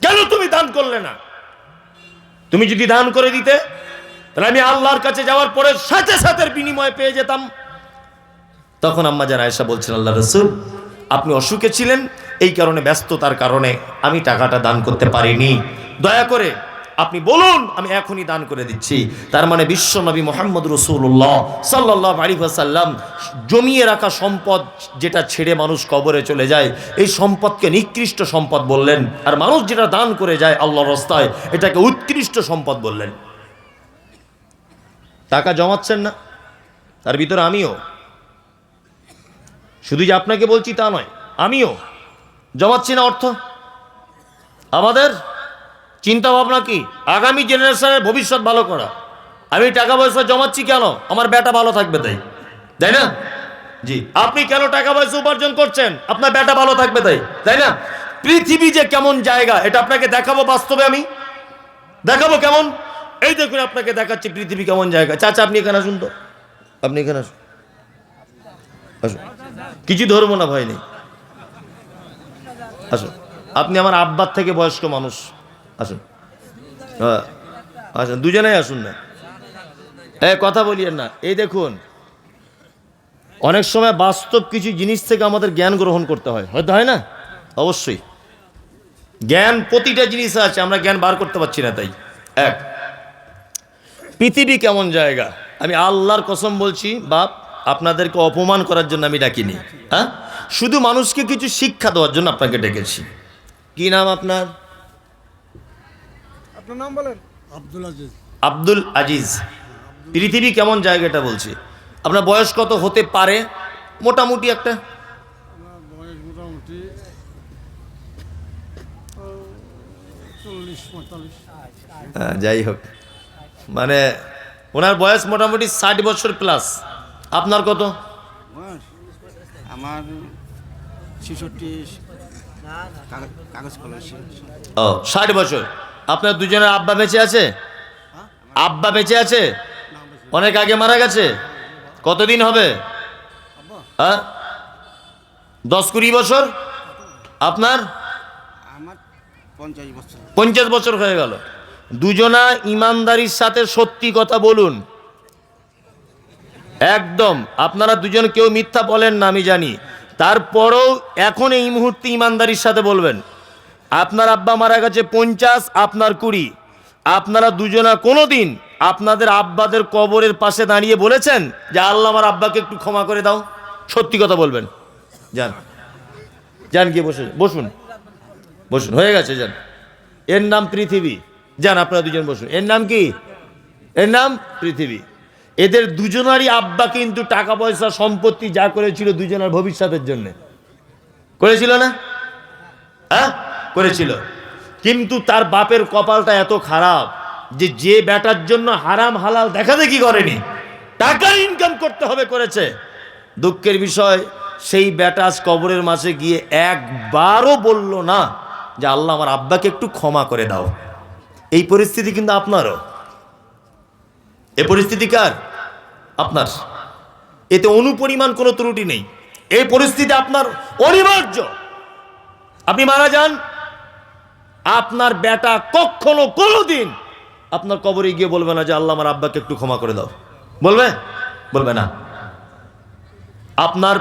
কেন তুমি দান করলে না? তুমি যদি দান করে দিতে তাহলে আমি আল্লাহর কাছে যাওয়ার পরে সাথে সাথে বিনিময় পেয়ে যেতাম। তখন আম্মাজান আয়েশা বলছেন, আল্লাহ রসুল আপনি অসুখে ছিলেন, এই কারণে ব্যস্ততার কারণে আমি টাকাটা দান করতে পারিনি, দয়া করে আপনি বলুন আমি এখনই দান করে দিচ্ছি। তার মানে বিশ্ব নবী মুহাম্মদ রাসূলুল্লাহ সাল্লাল্লাহু আলাইহি ওয়াসাল্লাম জমিয়ে রাখা সম্পদ যেটা ছেড়ে মানুষ কবরে চলে যায়, এই সম্পদকে নিকৃষ্ট সম্পদ বললেন, আর মানুষ যেটা দান করে যায় আল্লাহর রাস্তায় এটাকে উৎকৃষ্ট সম্পদ বললেন। টাকা জমাচ্ছেন না, তার ভিতরে আমিও, শুধু যে আপনাকে বলছি তা নয়, আমিও জমাচ্ছি না অর্থ। আমাদের চিন্তা ভাবনা কি? আগামী জেনারেশনের ভবিষ্যৎ ভালো করা। আমি টাকা পয়সা জমাচ্ছি কেন? আমার বেটা ভালো থাকবে তাই, তাই না? জি, আপনি কেন টাকা পয়সা উপার্জন করছেন? আপনার বেটা ভালো থাকবে তাই, তাই না? পৃথিবী যে কেমন জায়গা এটা আপনাকে দেখাবো, বাস্তবে আমি দেখাবো কেমন। এই দেখুন আপনাকে দেখাচ্ছি পৃথিবী কেমন জায়গা। চাচা আপনি এখানে আসুন তো, আপনি এখানে আসুন, আসুন, কিছু ধরবো না ভয় নেই, আসুন। আপনি আমার আব্বার থেকে বয়স্ক মানুষ, আসুন, হ্যাঁ আসুন, দুজনেই আসুন না, কথা বলিয়েন না। এই দেখুন অনেক সময় বাস্তব কিছু জিনিস থেকে আমাদের জ্ঞান গ্রহণ করতে হয়, হয়তো হয় না? অবশ্যই জ্ঞান প্রতিটা জিনিস আছে, আমরা জ্ঞান বার করতে পারছি না। তাই এক, পৃথিবী কেমন জায়গা আমি আল্লাহর কসম বলছি বাপ, আপনাদেরকে অপমান করার জন্য আমি ডাকিনি, হ্যাঁ, শুধু মানুষকে কিছু শিক্ষা দেওয়ার জন্য আপনাকে ডেকেছি। কি নাম আপনার? আপনার নাম বলেন। আব্দুল আজিজ। আব্দুল আজিজ। পৃথিবী কেমন জায়গাটা বলছি। আপনার বয়স কত হতে পারে মোটামুটি একটা? আমার বয়স মোটামুটি 40-45। যাই হোক, মানে ওনার বয়স মোটামুটি 60 বছর প্লাস। আপনার কত? বয়স আমার 66, কাগজ কলম। ও 60 বছর। আপনার দুজনের আব্বা বেঁচে আছে? আব্বা বেঁচে আছে? অনেক আগে মারা গেছে। কতদিন হবে? হ্যাঁ 10-20 বছর। আপনার? আমার 50 বছর। 50 বছর হয়ে গেল। দুজনা ইমানদারির সাথে সত্যি কথা বলুন একদম। আপনারা দুজন কেউ মিথ্যা বলেন না আমি জানি, তারপরেও এখন এই মুহূর্তে ইমানদারির সাথে বলবেন। আপনার আব্বা মারা গেছে 50, আপনার 20। আপনারা দুজনা কোনোদিন আপনাদের আব্বাদের কবরের পাশে দাঁড়িয়ে বলেছেন যে আল্লাহ আমার আব্বাকে একটু ক্ষমা করে দাও? সত্যি কথা বলবেন। যান যান, গিয়ে বসে বসুন, বসুন, হয়ে গেছে, যান। এর নাম পৃথিবী। যান, আপনারা দুজন বসুন। এর নাম কি? এর নাম পৃথিবী। এদের দুজনারই আব্বা কিন্তু টাকা পয়সা সম্পত্তি যা করেছিল দুজনের ভবিষ্যতের জন্য করেছিল না? হ্যাঁ, করেছিল। কিন্তু তার বাপের কপালটা এত খারাপ যে যে বেটার জন্য হারাম হালাল দেখা দেখি করেনি, টাকা ইনকাম করতে হবে করেছে। দুঃখের বিষয়, সেই বেটা আজ কবরের মাঝে গিয়ে একবারও বলল না যে আল্লাহ আমার আব্বাকে একটু ক্ষমা করে দাও। এই পরিস্থিতি কিন্তু আপনারও। এই পরিস্থিতি কার? আপনার। এতে অনুপরিমাণ কোনো ত্রুটি নেই। এই পরিস্থিতি আপনার অনিবার্য। আপনি মারা যান, আপনার বেটা কখনো কোনোদিন আপনার কবরে গিয়ে বলবে না যে আল্লাহ আমার আব্বাকে একটু ক্ষমা করে দাও। বলবে? বলবে না। আপনার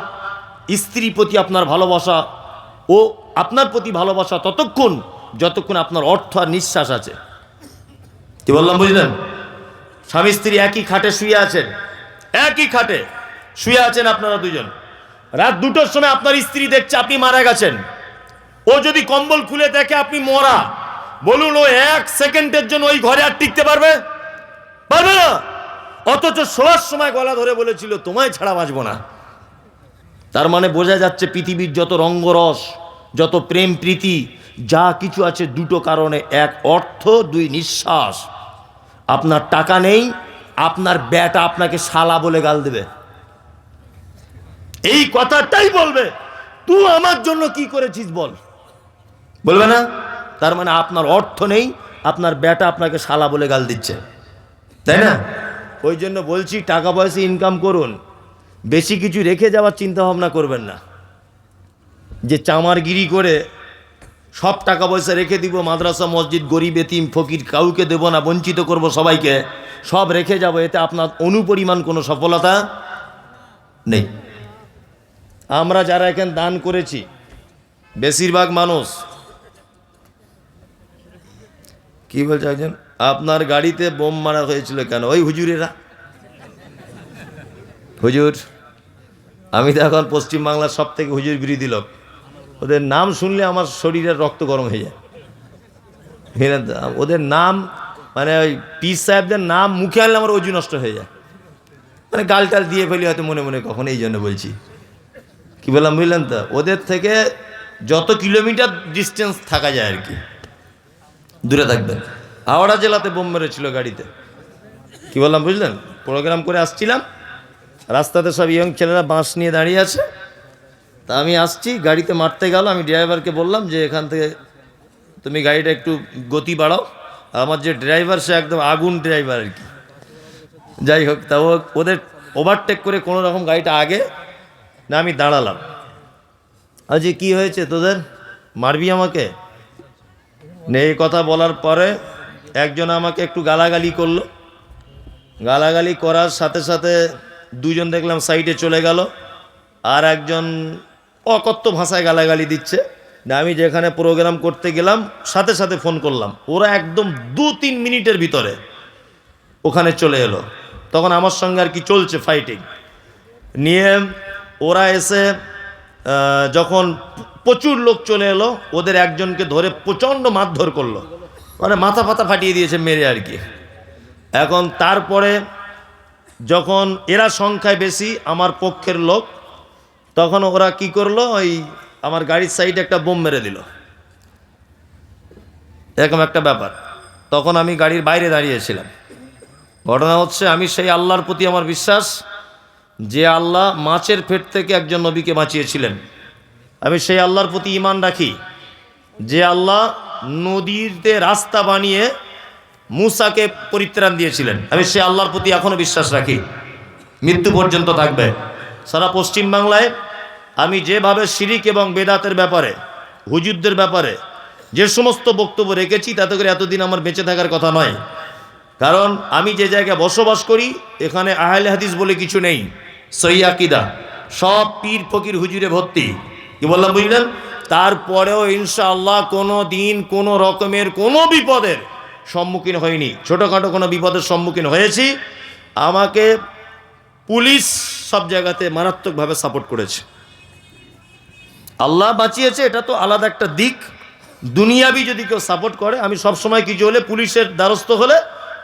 স্ত্রীর প্রতি আপনার ভালোবাসা ও আপনার প্রতি ভালোবাসা ততক্ষণ যতক্ষণ আপনার অর্থ আর নিঃশ্বাস আছে। কি বললাম বুঝলেন? স্বামী স্ত্রী একই খাটে শুয়ে আছেন, একই খাটে শুয়ে আছেন আপনারা দুজন। রাত 2টোর সময় আপনার স্ত্রী দেখছে আপনি মারা গেছেন। ও যদি কম্বল খুলে দেখে আপনি মরা, বলুন ও 1 সেকেন্ডের জন্য ওই ঘরে আর টিকতে পারবে? পারবে না। অথচ শোয়ার সময় গলা ধরে বলেছিল তোমায় ছাড়া বাঁচবো না। তার মানে বোঝা যাচ্ছে পৃথিবীর যত রঙ্গরস, যত প্রেম প্রীতি যা কিছু আছে, 2টো কারণে, 1 অর্থ, 2 নিঃশ্বাস। আপনার টাকা নেই, আপনার বেটা আপনাকে শালা বলে গাল দেবে। এই কথাটাই বলবে, তুই আমার জন্য কি করেছিস বল, বলবে না? তার মানে আপনার অর্থ নেই, আপনার বেটা আপনাকে শালা বলে গাল দিচ্ছে, তাই না? ওই জন্য বলছি টাকা পয়সা ইনকাম করুন, বেশি কিছু রেখে যাওয়ার চিন্তা ভাবনা করবেন না। যে চামারগিরি করে সব টাকা পয়সা রেখে দিব, মাদ্রাসা মসজিদ গরিব এতিম ফকির কাউকে দেব না, বঞ্চিত করব সবাইকে, সব রেখে যাব, এতে আপনার অনুপরিমাণ কোনো সফলতা নেই। আমরা যারা এখানে দান করেছি বেশিরভাগ মানুষ কি বলছে একজন, আপনার গাড়িতে বোম মারা হয়েছিল কেন? ওই হুজুরেরা। হুজুর, আমি তো এখন পশ্চিমবাংলার সব থেকে হুজুর বিরোধী লোক। ওদের নাম শুনলে আমার শরীরের রক্ত গরম হয়ে যায়। ওদের নাম মানে ওই পীর সাহেবদের নাম মুখে আনলে আমার অজু নষ্ট হয়ে যায়। মানে গালটাল দিয়ে ফেলি হয়তো মনে মনে কখন, এই জন্য বলছি। কি বললাম বুঝলেন তো? ওদের থেকে যত কিলোমিটার ডিস্টেন্স থাকা যায় আর কি, দূরে থাকবেন। হাওড়া জেলাতে বোম মেরেছিল গাড়িতে। কি বললাম বুঝলেন? প্রোগ্রাম করে আসছিলাম, রাস্তাতে সব ইয়ং ছেলেরা বাঁশ নিয়ে দাঁড়িয়ে আছে। তা আমি আসছি, গাড়িতে মারতে গেল। আমি ড্রাইভারকে বললাম যে এখান থেকে তুমি গাড়িটা একটু গতি বাড়াও। আমার যে ড্রাইভার সে একদম আগুন ড্রাইভার আর কি। যাই হোক, তা ওদের ওভারটেক করে কোনো রকম গাড়িটা আগে না, আমি দাঁড়ালাম। আজ কি হয়েছে তোদের, মারবি আমাকে? এই কথা বলার পরে একজন আমাকে একটু গালাগালি করলো। গালাগালি করার সাথে সাথে দুজন দেখলাম সাইডে চলে গেল, আর একজন অকথ্য ভাষায় গালাগালি দিচ্ছে। না, আমি যেখানে প্রোগ্রাম করতে গেলাম সাথে সাথে ফোন করলাম, ওরা একদম 2-3 মিনিটের ভিতরে ওখানে চলে এলো। তখন আমার সঙ্গে আর কি চলছে ফাইটিং নিয়ে। ওরা এসে যখন প্রচুর লোক চলে এলো, ওদের একজনকে ধরে প্রচণ্ড মারধর করলো, মানে মাথা ফাতা ফাটিয়ে দিয়েছে মেরে আর কি। এখন তারপরে যখন এরা সংখ্যায় বেশি আমার পক্ষের লোক, তখন ওরা কি করলো, ওই আমার গাড়ির সাইডে একটা বোম মেরে দিল, এরকম একটা ব্যাপার। তখন আমি গাড়ির বাইরে দাঁড়িয়েছিলাম। ঘটনা হচ্ছে, আমি সেই আল্লাহর প্রতি আমার বিশ্বাস যে আল্লাহ মাছের পেট থেকে একজন নবীকে বাঁচিয়েছিলেন। আমি সেই আল্লাহর প্রতি ঈমান রাখি যে আল্লাহ নদীতে রাস্তা বানিয়ে মুসাকে পরিত্রাণ দিয়েছিলেন। আমি সেই আল্লাহর প্রতি এখনো বিশ্বাস রাখি, মৃত্যু পর্যন্ত থাকবে। সারা পশ্চিম বাংলায় আমি যেভাবে শিরিক এবং বেদাতের ব্যাপারে, হুজুরদের ব্যাপারে যে সমস্ত বক্তব্য রেখেছি, তাতে করে এতদিন আমার বেঁচে থাকার কথা নয়। কারণ আমি যে জায়গায় বসবাস করি এখানে আহলে হাদিস বলে কিছু নেই, সহিহ আকীদা, সব পীর ফকির হুজুরে ভর্তি। কি বললাম বুঝলেন? তারপরেও ইনশাআল্লাহ কোনো দিন কোনো রকমের কোনো বিপদের সম্মুখীন হইনি, ছোটোখাটো কোনো বিপদের সম্মুখীন হয়েছি। আমাকে পুলিশ সব জায়গাতে মারাত্মকভাবে সাপোর্ট করেছে। আল্লাহ বাঁচিয়েছে, এটা তো আলাদা একটা দিক। দুনিয়াবি যদি কেউ সাপোর্ট করে, আমি সবসময় কিছু হলে পুলিশের দ্বারস্থ হলে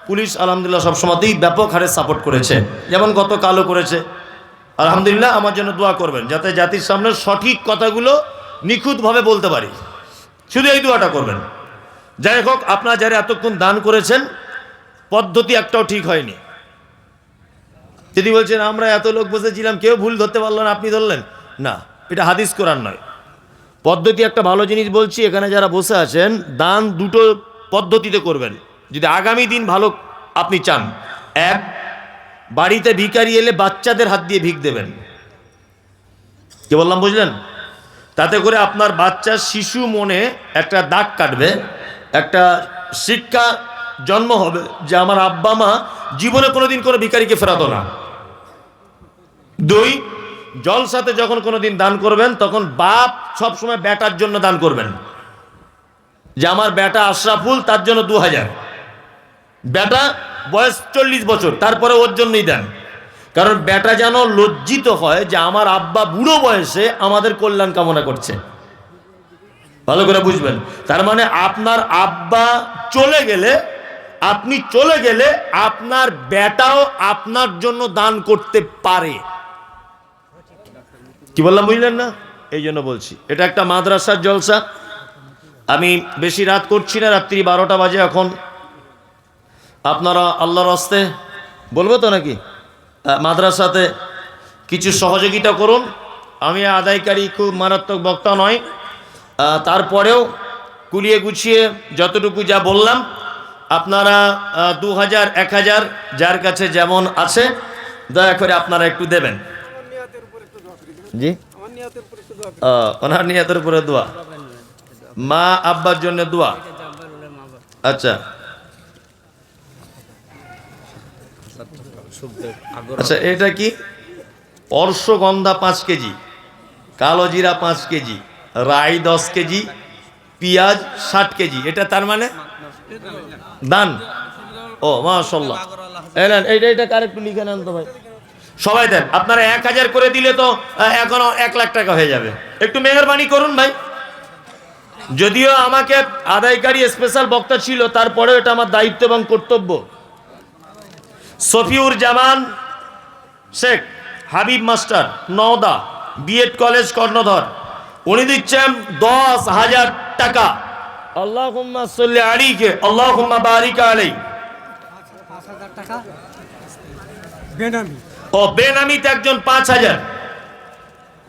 পুলিশ আলহামদুলিল্লাহ সবসময়তেই ব্যাপক হারে সাপোর্ট করেছে। যেমন গত কালও করেছে। আলহামদুলিল্লাহ, আমার জন্য দোয়া করবেন যাতে জাতির সামনে সঠিক কথাগুলো নিখুঁতভাবে বলতে পারি, শুধু এই দোয়াটা করবেন। যাই হোক, আপনারা যারা এতক্ষণ দান করেছেন, পদ্ধতি একটাও ঠিক হয়নি। যদি বলছেন আমরা এত লোক বসেছিলাম, কেউ ভুল ধরতে পারলো না, আপনি ধরলেন না, এটা হাদিস কোরআন নয়। পদ্ধতি একটা ভালো জিনিস বলছি, এখানে যারা বসে আছেন দান দুটো পদ্ধতিতে করবেন যদি আগামী দিন ভালো আপনি চান। এক, বাড়িতে ভিখারি এলে বাচ্চাদের হাত দিয়ে ভিখ দেবেন। কি বললাম বুঝলেন? তাতে করে আপনার বাচ্চা শিশু মনে একটা দাগ কাটবে, একটা শিক্ষা জন্ম হবে যে আমার আব্বা মা জীবনে কোনোদিন কোনো ভিখারিকে ফেরাতো না। দুই, জলসাতে যখন কোনোদিন দান করবেন তখন বাপ সবসময় বেটার জন্য দান করবেন, যে আমার বেটা আশরাফুল, তার জন্য 2000। বেটা বয়স 40 বছর, তারপরে ওর জন্যই দেন। কারণ বেটা যেন লজ্জিত হয় যে আমার আব্বা বুড়ো বয়সে আমাদের কল্যাণ কামনা করছে। ভালো করে বুঝবেন। তার মানে আপনার আব্বা চলে গেলে, আপনি চলে গেলে আপনার বেটাও আপনার জন্য দান করতে পারে। কি বললাম বুঝলেন না? এই জন্য বলছি এটা একটা মাদ্রাসার জলসা। আমি বেশি রাত করছি না, রাত্রি 12টা বাজে এখন। আপনারা আল্লাহর রাস্তে বলবো তো নাকি মাদ্রাসাতে কিছু সহযোগিতা করুন। আমি আদায়কারী খুব মারাত্মক বক্তা নয়, তারপরেও কুলিয়ে গুছিয়ে যতটুকু যা বললাম আপনারা 2000 1000 যার কাছে যেমন আছে দয়া করে আপনারা একটু দেবেন। জি, ওনার নিয়তের উপরে দোয়া, মা আব্বার জন্য দোয়া। আচ্ছা আচ্ছা, এটা কি? অর্শগন্ধা 5 কেজি, কালো জিরা 5 কেজি, রাই 10 কেজি, পেঁয়াজ 60 কেজি। এটা তার মানে দান। ও মাশাআল্লাহ, এইটা কার একটু লিখে নেন তো ভাই, সবাই দেন। আপনারা 1000 করে দিলে তো এখন 1 লাখ টাকা হয়ে যাবে। একটু মেহেরবানি করুন ভাই। যদিও আমাকে আদায়কারী স্পেশাল বক্তা ছিল, তারপরেও এটা আমার দায়িত্ব এবং কর্তব্য। Safiur Zaman Sheikh, Habib master, Nowda, BEd college কর্ণধর, উনি দিচ্ছেন 10,000 টাকা। আল্লাহুম্মা সাল্লি আলাইহি, আল্লাহুম্মা বারিক আলাইহি। 5,000 টাকা বেনামি। ও বেনামিতে একজন 5,000।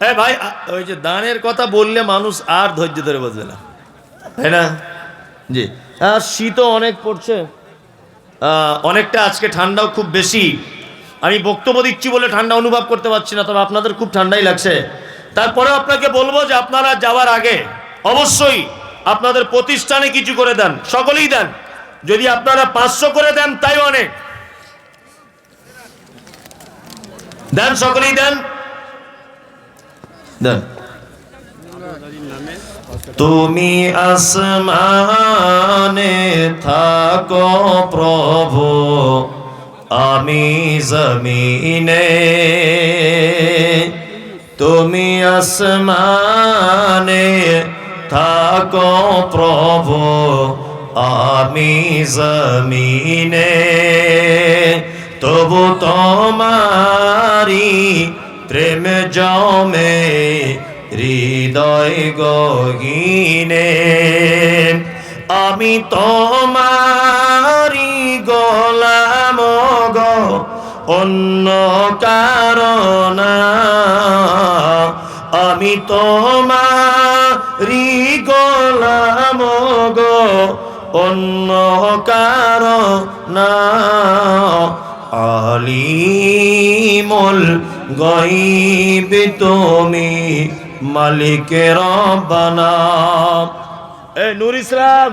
হ্যাঁ ভাই, ওই যে দানের কথা বললে মানুষ আর ধৈর্য ধরে বসবে না, তাই না? জি। আর শীতও অনেক পড়ছে, অনেকটা আজকে ঠান্ডাও খুব বেশি। আমি বক্তব্য দিচ্ছি বলে ঠান্ডা অনুভব করতে পারছি না, তবে আপনাদের খুব ঠান্ডাই লাগছে। তারপরেও আপনাকে বলবো যে আপনারা যাওয়ার আগে অবশ্যই আপনাদের প্রতিষ্ঠানে কিছু করে দেন, সকলেই দেন। যদি আপনারা 500 করে দেন তাই অনেক, দেন, সকলেই দেন, দেন। তুমি আসমানে থাকো প্রভু, আমি জমিনে। তুমি আসমানে থাকো প্রভু, আমি জমিনে। তবু তোমারি প্রেম জমে হৃদয় গহীনে। আমি তোমারি গোলাম গো, অন্য কারণা। আমি তোমারি গোলাম গো, অন্য কারণা। আলিমুল গায়ব তুমি, মালিক রব্বানা। এই নূর ইসলাম,